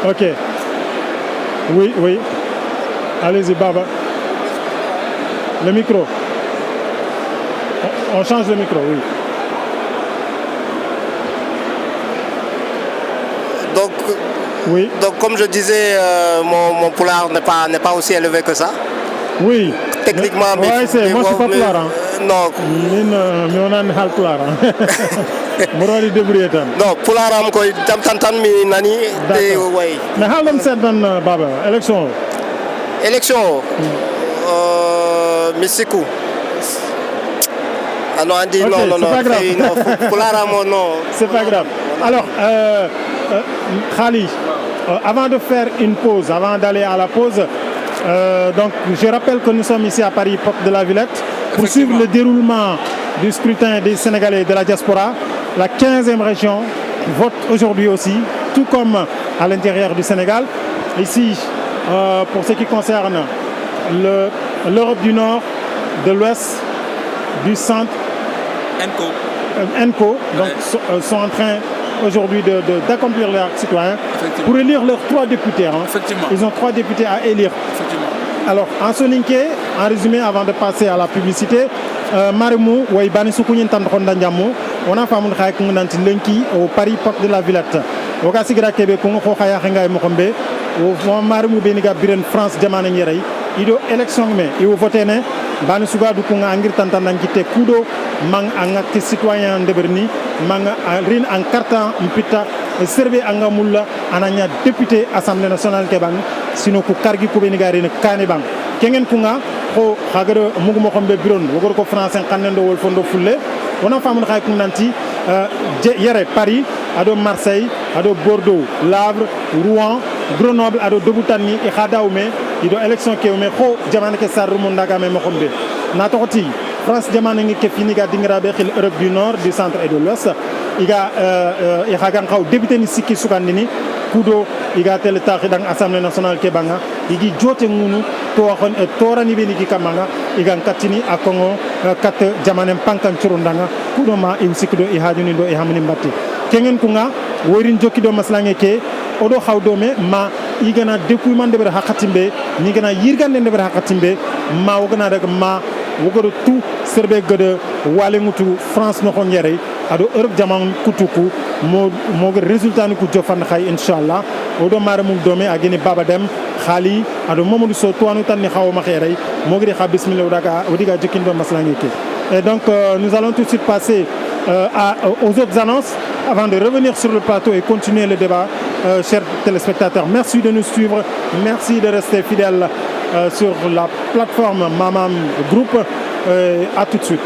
ok oui allez-y Baba le micro on change le micro oui. Donc comme je disais, mon pulaar n'est pas aussi élevé que ça. Oui. Techniquement, mais moi je suis pas pulaar. Non. Mais on a un hal pulaar. Morali débrouiller tan. Non, pulaar am koy tan mi nani te way. Mais halam sedan Baba élection. Élection. Misiku. Ah non, on dit okay, non. C'est pas grave. Pulaar am non. C'est pas grave. Alors Khali, avant de faire une pause, avant d'aller à la pause, donc je rappelle que nous sommes ici à Paris, porte de la Villette, pour suivre le déroulement du scrutin des Sénégalais de la diaspora. La 15e région vote aujourd'hui aussi, tout comme à l'intérieur du Sénégal. Ici, pour ce qui concerne l'Europe du Nord, de l'Ouest, du Centre, ENCO, donc sont en train aujourd'hui d'accomplir leurs citoyens pour élire leurs 3 députés. Hein. Ils ont 3 députés à élire. Alors, en soninké, en résumé, avant de passer à la publicité, Marimou, Waïbani Soukounin Tandronda Ndiamou, on a fait un peu de au Paris, porte de la Villette. Au cas où Québec, on a fait un peu au Marimou Beniga Biren France, Diamane Nyerei, il y a élection, mais il y a voté. Bani Souga du Kunga Angir Tantanangite Kudo, Mang Angak citoyen de Berni, Mang Rin en Kartan, Mpita, Servé Angamoula, Ananya député Assemblée nationale Kebang, sinon pour Kargi Koubenigarin Kanebang. Kengen Kunga, Ho Hagere Mugumokombe Biron, Wogorko France en Kanendo Wolfondo Foulé, on a fait un Kunanti, Yere Paris, Ado Marseille, Ado Bordeaux, Lavre, Rouen, Grenoble, Ado Doboutani et Khadaoumé. Il y a élection qui est au Méro, Diamane qui s'est remonté à Mémokombe. Natoti, France Diamane qui finit à Dingrabe, l'Europe du Nord, du Centre et de l'Ouest. Il y a député Nisiki Soukandini, Kudo, il y a tel tard dans l'Assemblée nationale Kebanga, il y a Jote Mounou, Torani Beniki Kamanga, il y a Katini à Congo, Kat Diamane Pankan Churundanga, Kudoma, il y a Ihadunido et Hamanimbati. Kengen Kunga, Worin Jokido Maslangeke, Odo Haudome, ma igana dépouillement de hakatimbe, nigana yirgande de hakatimbe, ma ogana rek ma wogodo tout serbe gode walengutu France no khongere ado Europe jamang kutuku mo résultat ni ku jofan khay inshallah odo mara mum dome ageni baba dem khali ado mamadou so toanu tan ni xawma xere mo gri kha bismillah daga odiga jokin do maslangi ke. Et donc nous allons tout de suite passer aux autres annonces avant de revenir sur le plateau et continuer le débat. Chers téléspectateurs, merci de nous suivre, merci de rester fidèles sur la plateforme Mamam Group. À tout de suite.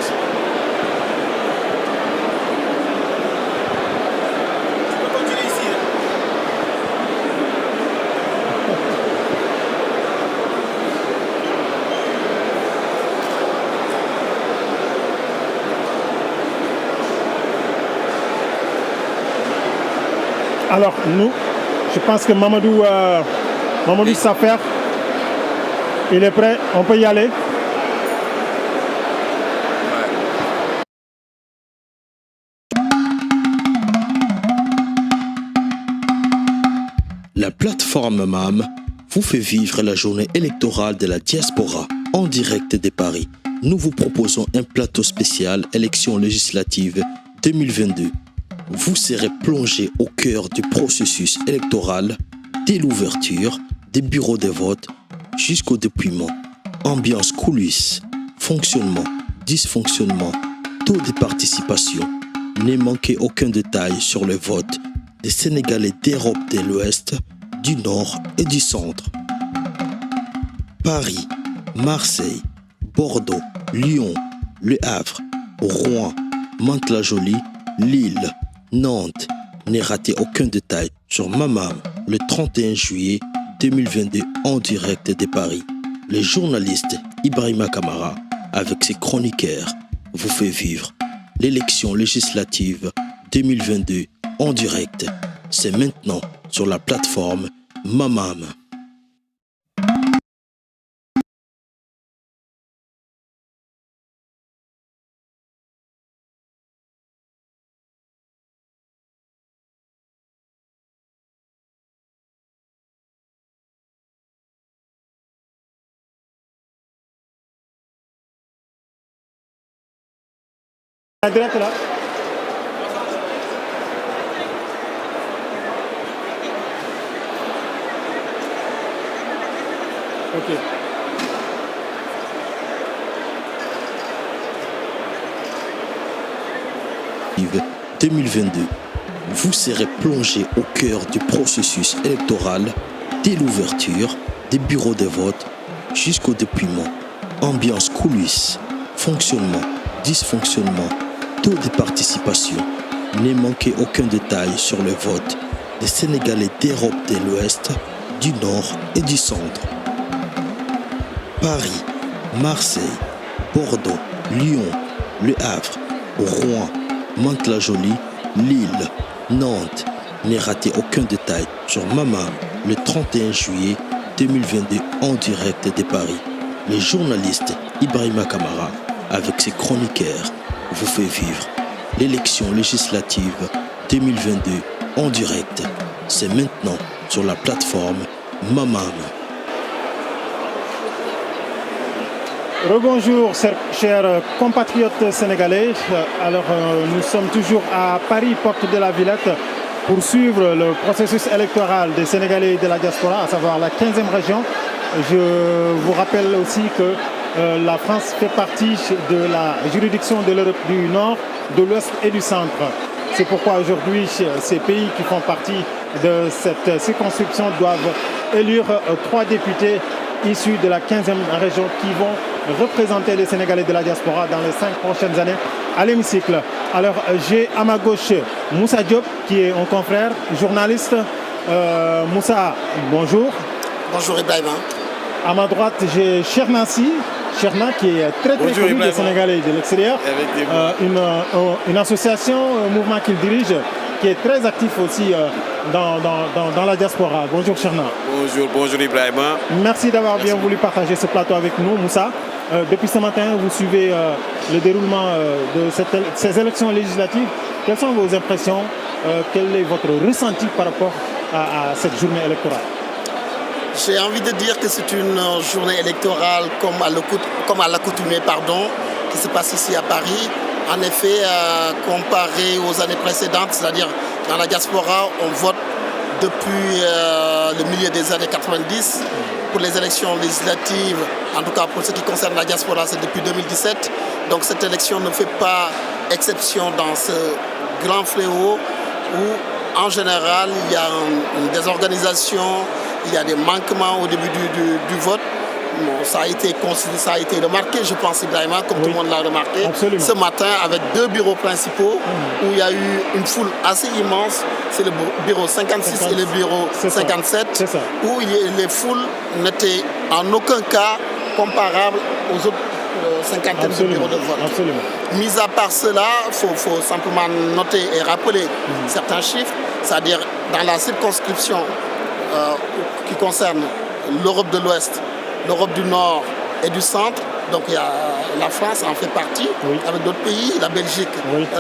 Alors nous, je pense que Mamadou Safer, il est prêt, on peut y aller. La plateforme MAM vous fait vivre la journée électorale de la diaspora en direct de Paris. Nous vous proposons un plateau spécial élections législatives 2022. Vous serez plongé au cœur du processus électoral dès l'ouverture des bureaux de vote jusqu'au dépouillement. Ambiance coulisses, fonctionnement, dysfonctionnement, taux de participation. Ne manquez aucun détail sur le vote des Sénégalais d'Europe de l'Ouest, du Nord et du Centre. Paris, Marseille, Bordeaux, Lyon, Le Havre, Rouen, Mantes-la-Jolie, Lille, Nantes. Ne ratez aucun détail sur Mamam le 31 juillet 2022 en direct de Paris. Le journaliste Ibrahima Kamara, avec ses chroniqueurs, vous fait vivre l'élection législative 2022 en direct. C'est maintenant sur la plateforme Mamam. Direct là. Ok. 2022. Vous serez plongé au cœur du processus électoral dès l'ouverture des bureaux de vote jusqu'au dépouillement. Ambiance coulisses, fonctionnement, dysfonctionnement, taux de participation. Ne manquez aucun détail sur le vote des Sénégalais d'Europe de l'Ouest, du Nord et du Centre. Paris, Marseille, Bordeaux, Lyon, Le Havre, Rouen, Mantes-la-Jolie, Lille, Nantes. Ne ratez aucun détail sur Mamam le 31 juillet 2022 en direct de Paris. Le journaliste Ibrahima Kamara, avec ses chroniqueurs, vous fait vivre l'élection législative 2022 en direct. C'est maintenant sur la plateforme Mamam. Rebonjour chers compatriotes sénégalais. Alors nous sommes toujours à Paris, porte de la Villette, pour suivre le processus électoral des Sénégalais de la diaspora, à savoir la 15e région. Je vous rappelle aussi que la France fait partie de la juridiction de l'Europe du Nord, de l'Ouest et du Centre. C'est pourquoi aujourd'hui, ces pays qui font partie de cette circonscription doivent élire 3 députés issus de la 15e région qui vont représenter les Sénégalais de la diaspora dans les 5 prochaines années à l'hémicycle. Alors j'ai à ma gauche Moussa Diop qui est un confrère, journaliste. Moussa, bonjour. Bonjour Ibrahima. À ma droite j'ai Cherna qui est très connu des Sénégalais de l'extérieur. Une association, un mouvement qu'il dirige qui est très actif aussi dans la diaspora. Bonjour Cherna. Bonjour Ibrahima. Merci d'avoir bien voulu partager ce plateau avec nous, Moussa. Depuis ce matin, vous suivez le déroulement de ces élections législatives. Quelles sont vos impressions? Quel est votre ressenti par rapport à cette journée électorale? J'ai envie de dire que c'est une journée électorale comme à l'accoutumée, qui se passe ici à Paris. En effet, comparé aux années précédentes, c'est-à-dire dans la diaspora, on vote depuis le milieu des années 90. Pour les élections législatives, en tout cas pour ce qui concerne la diaspora, c'est depuis 2017. Donc cette élection ne fait pas exception dans ce grand fléau où, en général, il y a une désorganisation, il y a des manquements au début du vote. Bon, ça a été remarqué, je pense, Ibrahima, comme tout le monde l'a remarqué. Absolument. Ce matin, avec 2 bureaux principaux, où il y a eu une foule assez immense, c'est le bureau 56 et le bureau 57, où les foules n'étaient en aucun cas comparables aux autres cinquantaines de bureaux de vote. Absolument. Mis à part cela, il faut simplement noter et rappeler certains chiffres, c'est-à-dire dans la circonscription qui concerne l'Europe de l'Ouest, l'Europe du Nord et du Centre. Donc il y a la France en fait partie, avec d'autres pays, la Belgique,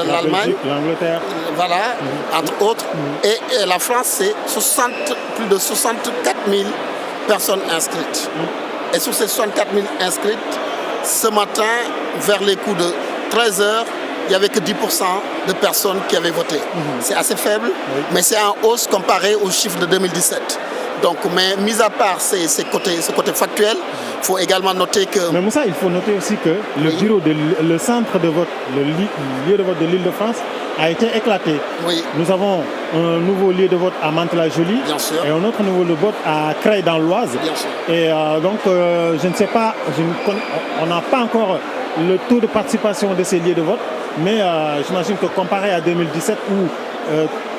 l'Allemagne, l'Angleterre. Voilà, entre autres. Et la France, c'est plus de 64 000 personnes inscrites. Et sur ces 64 000 inscrites, ce matin, vers les coups de 13 h, il n'y avait que 10% de personnes qui avaient voté. C'est assez faible, mais c'est en hausse comparé aux chiffres de 2017. Donc, mais mis à part ce côté factuel, il faut également noter que... Mais Moussa, il faut noter aussi que le centre de vote, le lieu de vote de l'Île-de-France a été éclaté. Oui. Nous avons un nouveau lieu de vote à Mantes-la-Jolie et un autre nouveau lieu de vote à Creil dans l'Oise. Et donc, je ne sais pas, on n'a pas encore le taux de participation de ces lieux de vote, mais j'imagine que comparé à 2017 où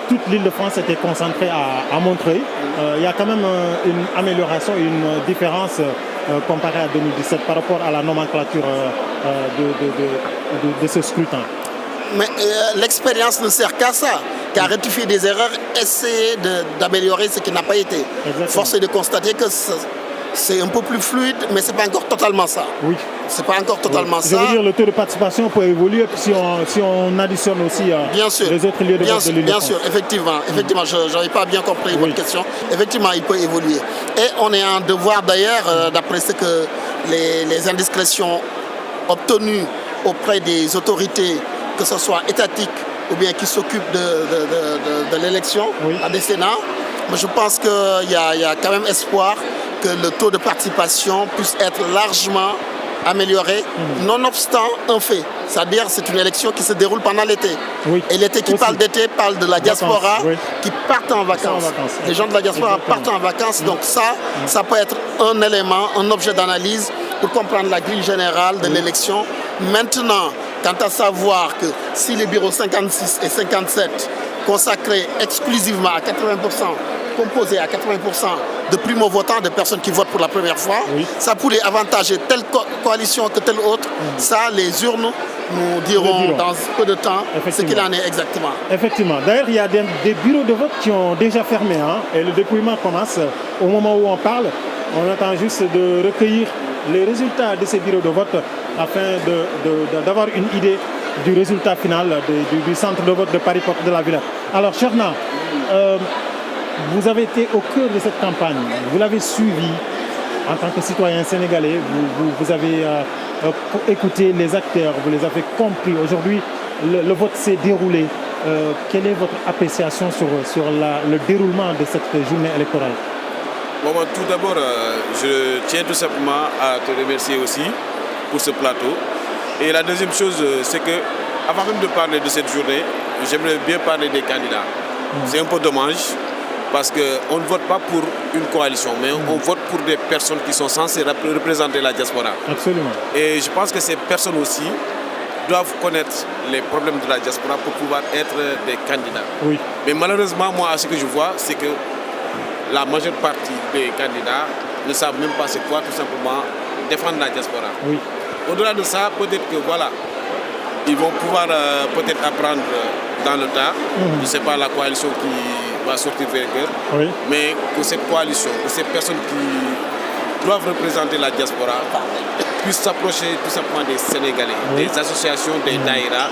toute l'Île-de-France était concentrée à Montreuil, il y a quand même une amélioration, une différence comparée à 2017 par rapport à la nomenclature de ce scrutin. Mais l'expérience ne sert qu'à ça, qu'à rectifier des erreurs, essayer d'améliorer ce qui n'a pas été. Force est de constater que c'est un peu plus fluide, mais ce n'est pas encore totalement ça. Oui. C'est pas encore totalement ça. Je veux dire, le taux de participation peut évoluer si on additionne aussi les autres lieux de vote de l'Île-de-France. Bien sûr, effectivement, je n'avais pas bien compris votre question. Effectivement, il peut évoluer. Et on est en devoir d'ailleurs, d'après ce que les indiscrétions obtenues auprès des autorités, que ce soit étatiques ou bien qui s'occupent de l'élection à des Sénats, mais je pense qu'il y a quand même espoir que le taux de participation puisse être largement amélioré, nonobstant un fait. C'est-à-dire c'est une élection qui se déroule pendant l'été. Et l'été qui parle d'été parle de la diaspora qui partent en vacances. Les gens de la diaspora partent en vacances. Donc ça peut être un élément, un objet d'analyse pour comprendre la grille générale de l'élection. Maintenant, quant à savoir que si les bureaux 56 et 57 consacrés exclusivement à 80%, composés à 80% de primo-votants, de personnes qui votent pour la première fois, ça pourrait avantager telle coalition que telle autre. Ça, les urnes nous diront dans peu de temps ce qu'il en est exactement. Effectivement. D'ailleurs, il y a des bureaux de vote qui ont déjà fermé et le dépouillement commence au moment où on parle. On attend juste de recueillir les résultats de ces bureaux de vote afin d'avoir une idée du résultat final du centre de vote de Paris Porte de la Villette. Alors, Cherna, vous avez été au cœur de cette campagne, vous l'avez suivi en tant que citoyen sénégalais, vous avez écouté les acteurs, vous les avez compris. Aujourd'hui, le vote s'est déroulé. Quelle est votre appréciation sur le déroulement de cette journée électorale? Bon, tout d'abord, je tiens tout simplement à te remercier aussi pour ce plateau. Et la deuxième chose, c'est que, avant même de parler de cette journée, j'aimerais bien parler des candidats. C'est un peu dommage parce qu'on ne vote pas pour une coalition, mais on vote pour des personnes qui sont censées représenter la diaspora. Absolument. Et je pense que ces personnes aussi doivent connaître les problèmes de la diaspora pour pouvoir être des candidats. Oui. Mais malheureusement, moi, ce que je vois, c'est que la majeure partie des candidats ne savent même pas c'est quoi, tout simplement, défendre la diaspora. Oui. Au-delà de ça, peut-être que voilà, ils vont pouvoir peut-être apprendre dans le tas. Je ne sais pas la coalition qui va sortir vainqueur, mais que cette coalition, que ces personnes qui doivent représenter la diaspora puissent s'approcher tout simplement des Sénégalais, des associations, des daïras,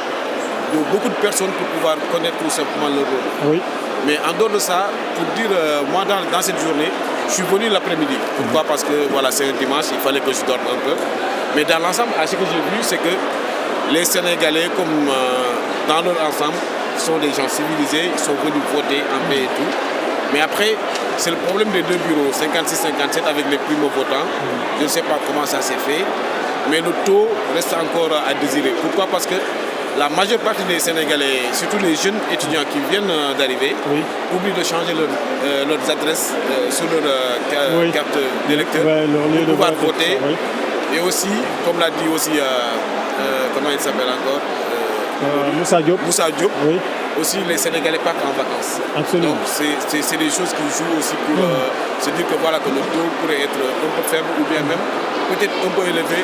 de beaucoup de personnes pour pouvoir connaître tout simplement leur rôle. Mais en dehors de ça, pour dire, moi dans cette journée, Je suis venu l'après-midi. Pourquoi? Parce que voilà, c'est un dimanche, il fallait que je dorme un peu. Mais dans l'ensemble, à ce que j'ai vu, c'est que les Sénégalais, comme dans leur ensemble, sont des gens civilisés, ils sont venus voter en paix et tout. Mais après, c'est le problème des deux bureaux, 56-57 avec les primo-votants. Je ne sais pas comment ça s'est fait, mais le taux reste encore à désirer. Pourquoi? Parce que la majeure partie des Sénégalais, surtout les jeunes étudiants qui viennent d'arriver, oublient de changer leurs adresses sur leur carte d'électeur pour pouvoir voter. Et aussi, comme l'a dit aussi, comment il s'appelle encore Moussa Diop. Moussa Diop. Oui. Aussi, les Sénégalais partent en vacances. Absolument. Donc, c'est des choses qui jouent aussi pour se dire que voilà, que le taux pourrait être un peu faible ou bien même peut-être un peu élevé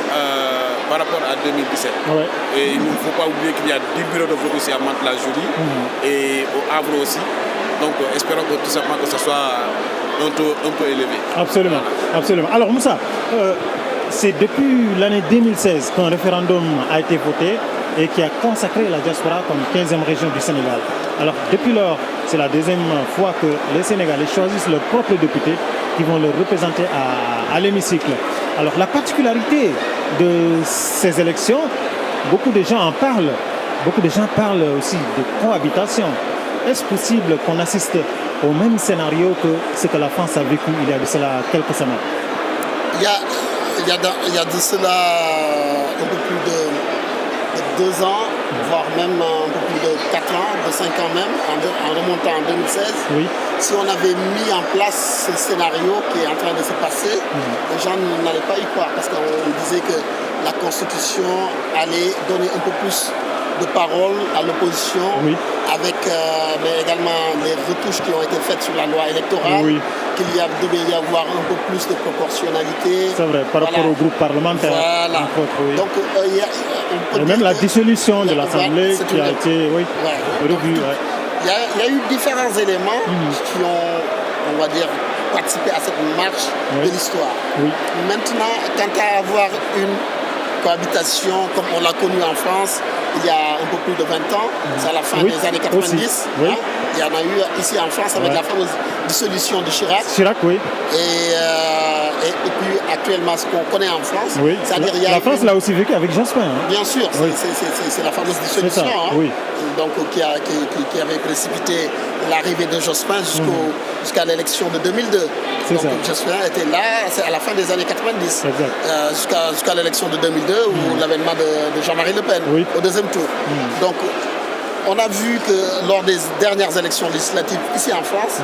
par rapport à 2017. Ouais. Et il ne faut pas oublier qu'il y a 10 bureaux de vote aussi à Mantes-la-Jolie et au Havre aussi. Donc, espérons que tout simplement que ce soit un taux un peu élevé. Absolument. Absolument. Alors, Moussa, c'est depuis l'année 2016 qu'un référendum a été voté et qui a consacré la diaspora comme 15e région du Sénégal. Alors, depuis lors, c'est la deuxième fois que les Sénégalais choisissent leurs propres députés qui vont les représenter à l'hémicycle. Alors, la particularité de ces élections, beaucoup de gens en parlent. Beaucoup de gens parlent aussi de cohabitation. Est-ce possible qu'on assiste au même scénario que ce que la France a vécu il y a de cela quelques semaines? Il y a de cela un peu plus de 2 ans, voire même un peu plus de 4 ans, de 5 ans même, en remontant en 2016. Oui. Si on avait mis en place ce scénario qui est en train de se passer, les gens n'allaient pas y croire parce qu'on disait que la Constitution allait donner un peu plus de parole à l'opposition, avec mais également les retouches qui ont été faites sur la loi électorale, qu'il devait y avoir un peu plus de proportionnalité. C'est vrai, par rapport au groupe parlementaire. Voilà. Donc, et même la dissolution de l'Assemblée qui a été revue. Il y a eu différents éléments qui ont, on va dire, participé à cette marche de l'histoire. Maintenant, quant à avoir une cohabitation comme on l'a connue en France il y a un peu plus de 20 ans, c'est à la fin des années 90. Hein, il y en a eu ici en France avec la fameuse dissolution de Chirac. Et puis actuellement ce qu'on connaît en France. C'est-à-dire, la France l'a aussi vécu avec Jospin. Hein. Bien sûr, c'est la fameuse dissolution donc, qui avait précipité l'arrivée de Jospin jusqu'à l'élection de 2002. Donc Jospin était là, c'est à la fin des années 90, jusqu'à l'élection de 2002 ou l'avènement de Jean-Marie Le Pen au deuxième tour. Donc on a vu que lors des dernières élections législatives ici en France,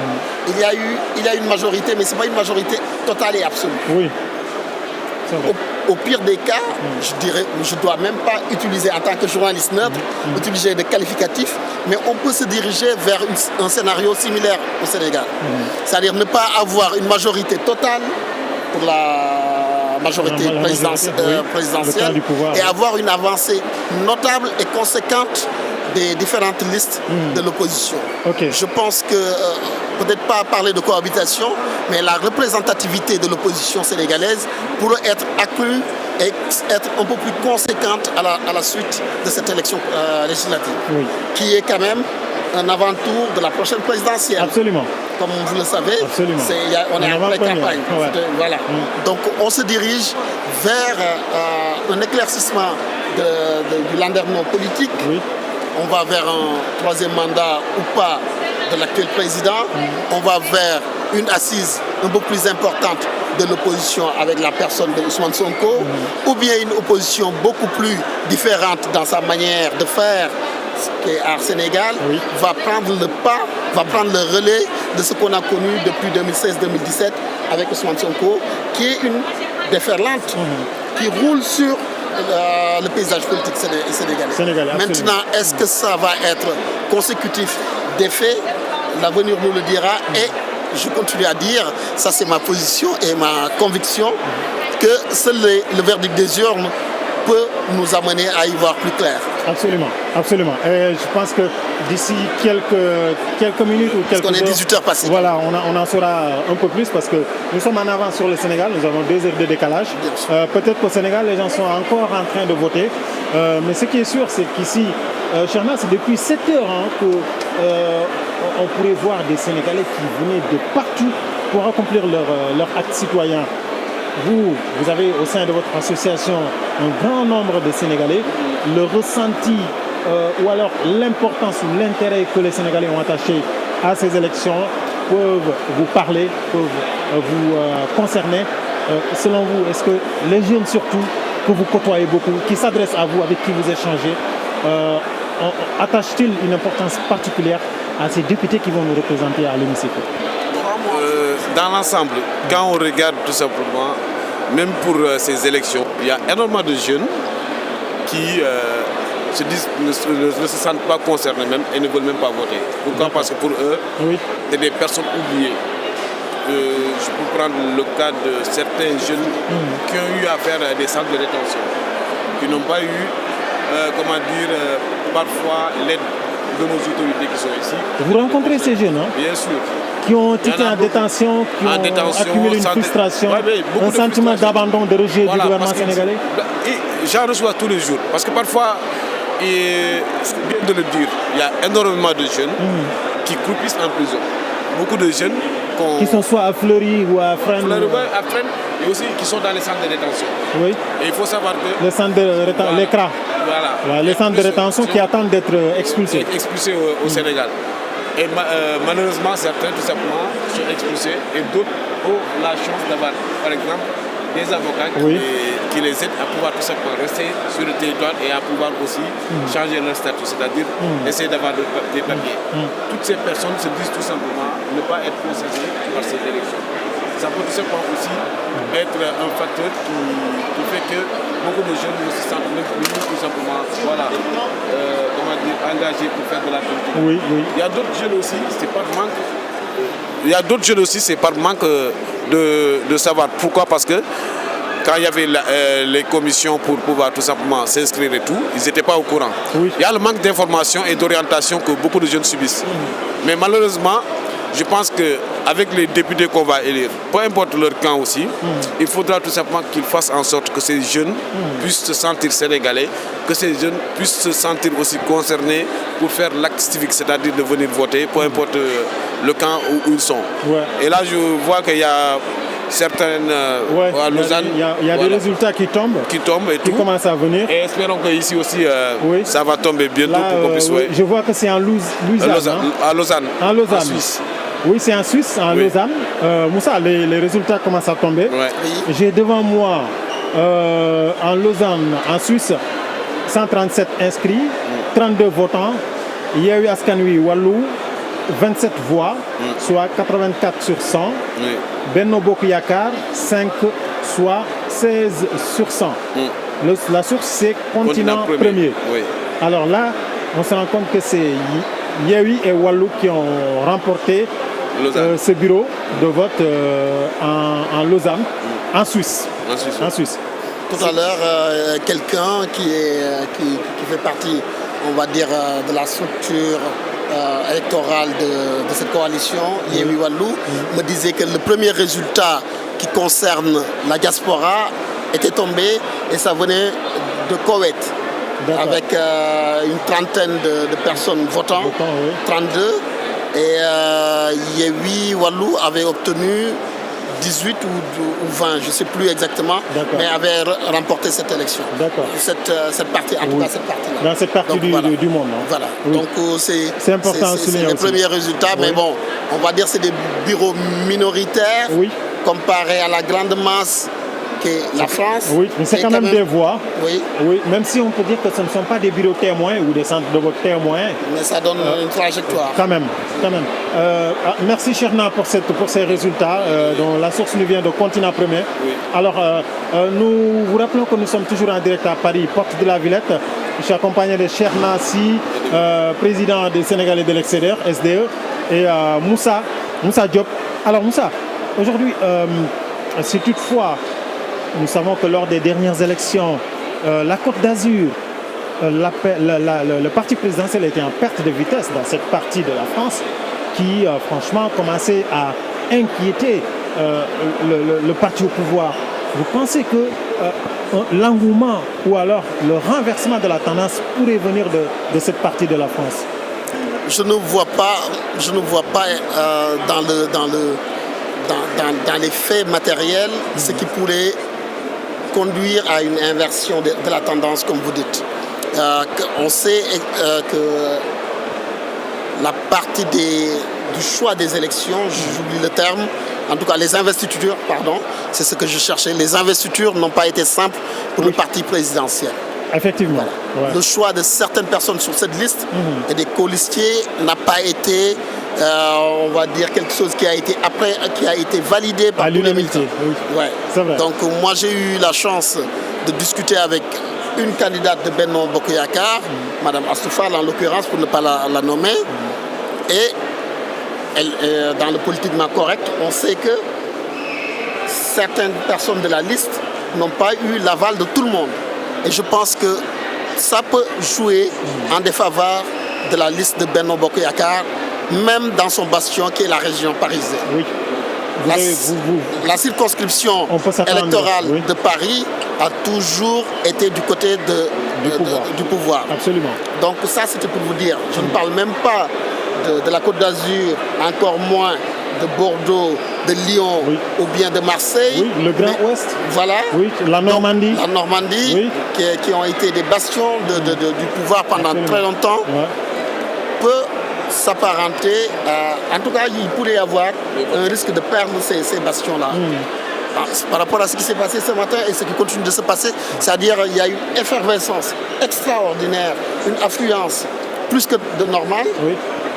il y a une majorité, mais ce n'est pas une majorité totale et absolue. Au pire des cas, je ne dois même pas utiliser en tant que journaliste neutre, utiliser des qualificatifs, mais on peut se diriger vers un scénario similaire au Sénégal. C'est-à-dire ne pas avoir une majorité totale pour la majorité présidentielle et avoir une avancée notable et conséquente des différentes listes de l'opposition. Je pense que, peut-être pas parler de cohabitation, mais la représentativité de l'opposition sénégalaise pourrait être accrue et être un peu plus conséquente à la suite de cette élection législative, qui est quand même un avant-tour de la prochaine présidentielle. Absolument. Comme vous le savez, on est en pleine campagne. Voilà. Donc on se dirige vers un éclaircissement du landerneau politique. On va vers un troisième mandat ou pas de l'actuel président. On va vers une assise un peu plus importante de l'opposition avec la personne de Ousmane Sonko, ou bien une opposition beaucoup plus différente dans sa manière de faire, qui est Art Sénégal, va prendre le pas, va prendre le relais de ce qu'on a connu depuis 2016-2017 avec Ousmane Sonko, qui est une déferlante qui roule sur le paysage politique sénégalais. Maintenant, est-ce que ça va être consécutif des faits? L'avenir nous le dira. Et je continue à dire, ça c'est ma position et ma conviction, que seul le verdict des urnes peut nous amener à y voir plus clair. Absolument, absolument. Et je pense que d'ici quelques minutes ou quelques heures... Parce qu'on est 18 heures passées. Voilà, on en saura un peu plus parce que nous sommes en avance sur le Sénégal, nous avons 2 heures de décalage. Peut-être qu'au Sénégal, les gens sont encore en train de voter. Mais ce qui est sûr, c'est qu'ici, Charna, c'est depuis 7 heures qu'on pourrait voir des Sénégalais qui venaient de partout pour accomplir leur acte citoyen. Vous avez au sein de votre association un grand nombre de Sénégalais. Le ressenti ou alors l'importance ou l'intérêt que les Sénégalais ont attaché à ces élections peuvent vous parler, peuvent vous concerner. Selon vous, est-ce que les jeunes surtout, que vous côtoyez beaucoup, qui s'adressent à vous, avec qui vous échangez, attachent-ils une importance particulière à ces députés qui vont nous représenter à l'hémicycle? Dans l'ensemble, quand on regarde tout simplement, même pour ces élections, il y a énormément de jeunes qui se disent, ne se sentent pas concernés même et ne veulent même pas voter. Pourquoi? Parce que pour eux, c'est des personnes oubliées. Je peux prendre le cas de certains jeunes qui ont eu à faire des centres de rétention, qui n'ont pas eu, parfois l'aide de nos autorités qui sont ici. Vous rencontrez ces jeunes, hein? Bien sûr. Qui ont été en détention, qui ont accumulé une frustration, un sentiment d'abandon, de rejet du gouvernement sénégalais? J'en reçois tous les jours, parce que parfois, c'est bien de le dire, il y a énormément de jeunes qui croupissent en prison. Beaucoup de jeunes qui sont soit à Fleury ou à Fresnes. À Fresnes, et aussi qui sont dans les centres de rétention. Oui. Et il faut savoir que... Les centres de rétention, les CRA. Voilà, les centres de rétention qui attendent d'être expulsés. Expulsés au Sénégal. Et malheureusement, certains tout simplement sont expulsés et d'autres ont la chance d'avoir, par exemple, des avocats qui les aident à pouvoir tout simplement rester sur le territoire et à pouvoir aussi changer leur statut, c'est-à-dire essayer d'avoir des papiers. Toutes ces personnes se disent tout simplement ne pas être concernées par ces élections. Ça peut tout simplement aussi être un facteur qui fait que beaucoup de jeunes ne se sentent même plus tout simplement engagés pour faire de la politique. Oui. Il y a d'autres jeunes aussi, c'est par manque. Il y a d'autres jeunes aussi, c'est par manque de savoir. Pourquoi? Parce que quand il y avait les commissions pour pouvoir tout simplement s'inscrire et tout, ils n'étaient pas au courant. Il y a le manque d'information et d'orientation que beaucoup de jeunes subissent. Mais malheureusement, je pense qu'avec les députés qu'on va élire, peu importe leur camp aussi, il faudra tout simplement qu'ils fassent en sorte que ces jeunes puissent se sentir sénégalais, que ces jeunes puissent se sentir aussi concernés pour faire l'acte civique, c'est-à-dire de venir voter, peu importe le camp où ils sont. Et là, je vois qu'il y a certaines... à Lausanne, il y a des résultats qui tombent et qui commencent à venir. Et espérons qu'ici aussi, ça va tomber bientôt pour qu'on puisse... Je vois que c'est en Lausanne. À Lausanne. En Suisse. Oui, c'est en Suisse, en Lausanne. Moussa, les résultats commencent à tomber. J'ai devant moi, en Lausanne, en Suisse, 137 inscrits, 32 votants. Yehui Askan Wi Wallou, 27 voix, soit 84 sur 100. Benno Bokk Yakaar, 5, soit 16 sur 100. La source, c'est Continent Premier. Alors là, on se rend compte que c'est Yehui et Wallou qui ont remporté ce bureau de vote en Lausanne, en Suisse. Tout à l'heure, quelqu'un qui fait partie, on va dire, de la structure électorale de cette coalition, Yehui Wallou, me disait que le premier résultat qui concerne la diaspora était tombé et ça venait de Koweït. Avec une trentaine de personnes votant, 32. Et Yehui Wallou avait obtenu 18 ou 20, je ne sais plus exactement, mais avait remporté cette élection. Cette partie, en tout cas cette partie-là. Dans cette partie du monde. Hein. Voilà. Donc c'est important. C'est les premiers résultats, mais bon, on va dire que c'est des bureaux minoritaires comparés à la grande masse qu'est la France. Oui, mais c'est quand même des voix. Oui, même si on peut dire que ce ne sont pas des bureaux témoins ou des centres de vote témoins. Mais ça donne une trajectoire. Quand même. Merci Cherna pour ces résultats dont la source nous vient de Continent Premier. Alors, nous vous rappelons que nous sommes toujours en direct à Paris, porte de la Villette. Je suis accompagné de Cherna Si, président des Sénégalais de l'extérieur, SDE, et Moussa Diop. Alors Moussa, aujourd'hui, si toutefois nous savons que lors des dernières élections, la Côte d'Azur, le parti présidentiel était en perte de vitesse dans cette partie de la France qui, franchement, commençait à inquiéter le parti au pouvoir. Vous pensez que l'engouement ou alors le renversement de la tendance pourrait venir de cette partie de la France? Je ne vois pas dans les faits matériels ce qui pourrait conduire à une inversion de la tendance, comme vous dites. On sait que la partie du choix des élections, j'oublie le terme, en tout cas les investitures, pardon, c'est ce que je cherchais, les investitures n'ont pas été simples pour le parti présidentiel. Effectivement. Voilà. Ouais. Le choix de certaines personnes sur cette liste et des colistiers n'a pas été, on va dire, quelque chose qui a été validé par tous les militants. Oui. Ouais. C'est vrai. Donc moi j'ai eu la chance de discuter avec une candidate de Benno Bokk Yakaar, Madame Astou Fall en l'occurrence, pour ne pas la nommer, et elle, dans le politiquement correct, on sait que certaines personnes de la liste n'ont pas eu l'aval de tout le monde. Et je pense que ça peut jouer en défaveur de la liste de Benno Bokk Yakaar, même dans son bastion qui est la région parisienne. Oui. La circonscription électorale de Paris a toujours été du côté du pouvoir. Absolument. Donc ça, c'était pour vous dire. Je ne parle même pas de la Côte d'Azur, encore moins de Bordeaux, de Lyon ou bien de Marseille. Oui, le Grand Ouest. Voilà. Oui, la Normandie. Donc, la Normandie, qui ont été des bastions du pouvoir pendant très longtemps, peut s'apparenter à... En tout cas, il pourrait y avoir un risque de perdre ces bastions-là. Par rapport à ce qui s'est passé ce matin et ce qui continue de se passer, c'est-à-dire qu'il y a une effervescence extraordinaire, une affluence plus que de normal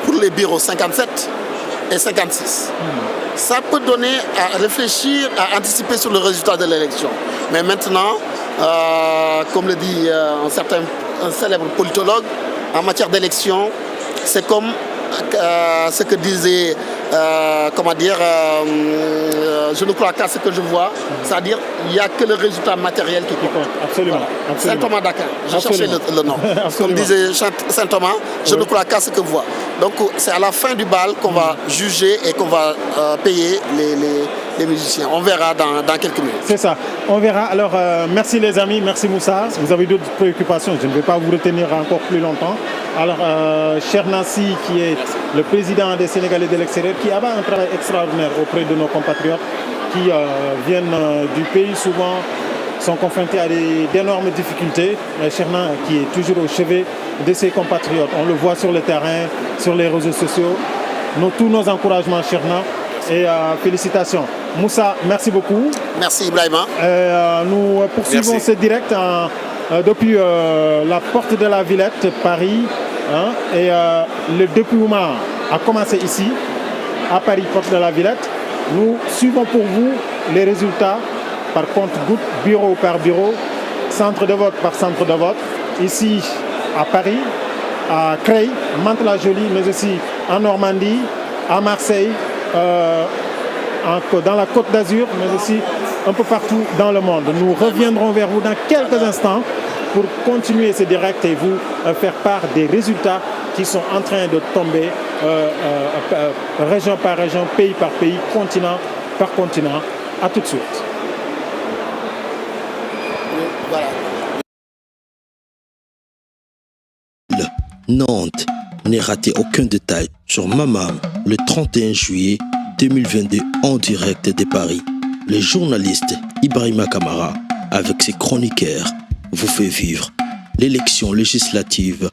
pour les bureaux 57 et 56. Ça peut donner à réfléchir, à anticiper sur le résultat de l'élection. Mais maintenant, comme le dit un célèbre politologue, en matière d'élection, c'est comme ce que disait, je ne crois qu'à ce que je vois, c'est-à-dire qu'il n'y a que le résultat matériel qui compte. Absolument. Voilà. Saint Thomas d'Aquin, je cherchais le nom. Comme disait Saint Thomas, je ne crois qu'à ce que je vois. Donc c'est à la fin du bal qu'on va juger et qu'on va payer les musiciens. On verra dans quelques minutes. C'est ça, on verra. Alors merci les amis, merci Moussa. Vous avez d'autres préoccupations, je ne vais pas vous retenir encore plus longtemps. Alors cher Nassi, qui est le président des Sénégalais de l'extérieur, qui a un travail extraordinaire auprès de nos compatriotes qui viennent du pays, souvent sont confrontés à d'énormes difficultés. Cherna qui est toujours au chevet de ses compatriotes. On le voit sur le terrain, sur les réseaux sociaux. Tous nos encouragements, Cherna, et félicitations. Moussa, merci beaucoup. Merci Ibrahima. Nous poursuivons ce direct depuis la porte de la Villette, Paris. Et le dépouillement a commencé ici, à Paris, porte de la Villette. Nous suivons pour vous les résultats par compte-gouttes, bureau par bureau, centre de vote par centre de vote. Ici, à Paris, à Creil, Mantes-la-Jolie, mais aussi en Normandie, à Marseille, dans la Côte d'Azur, mais aussi un peu partout dans le monde. Nous reviendrons vers vous dans quelques instants pour continuer ce direct et vous faire part des résultats qui sont en train de tomber région par région, pays par pays, continent par continent. À tout de suite. Voilà. Nantes, n'est raté aucun détail sur Mamam le 31 juillet 2022 en direct de Paris. Le journaliste Ibrahima Kamara, avec ses chroniqueurs, vous fait vivre l'élection législative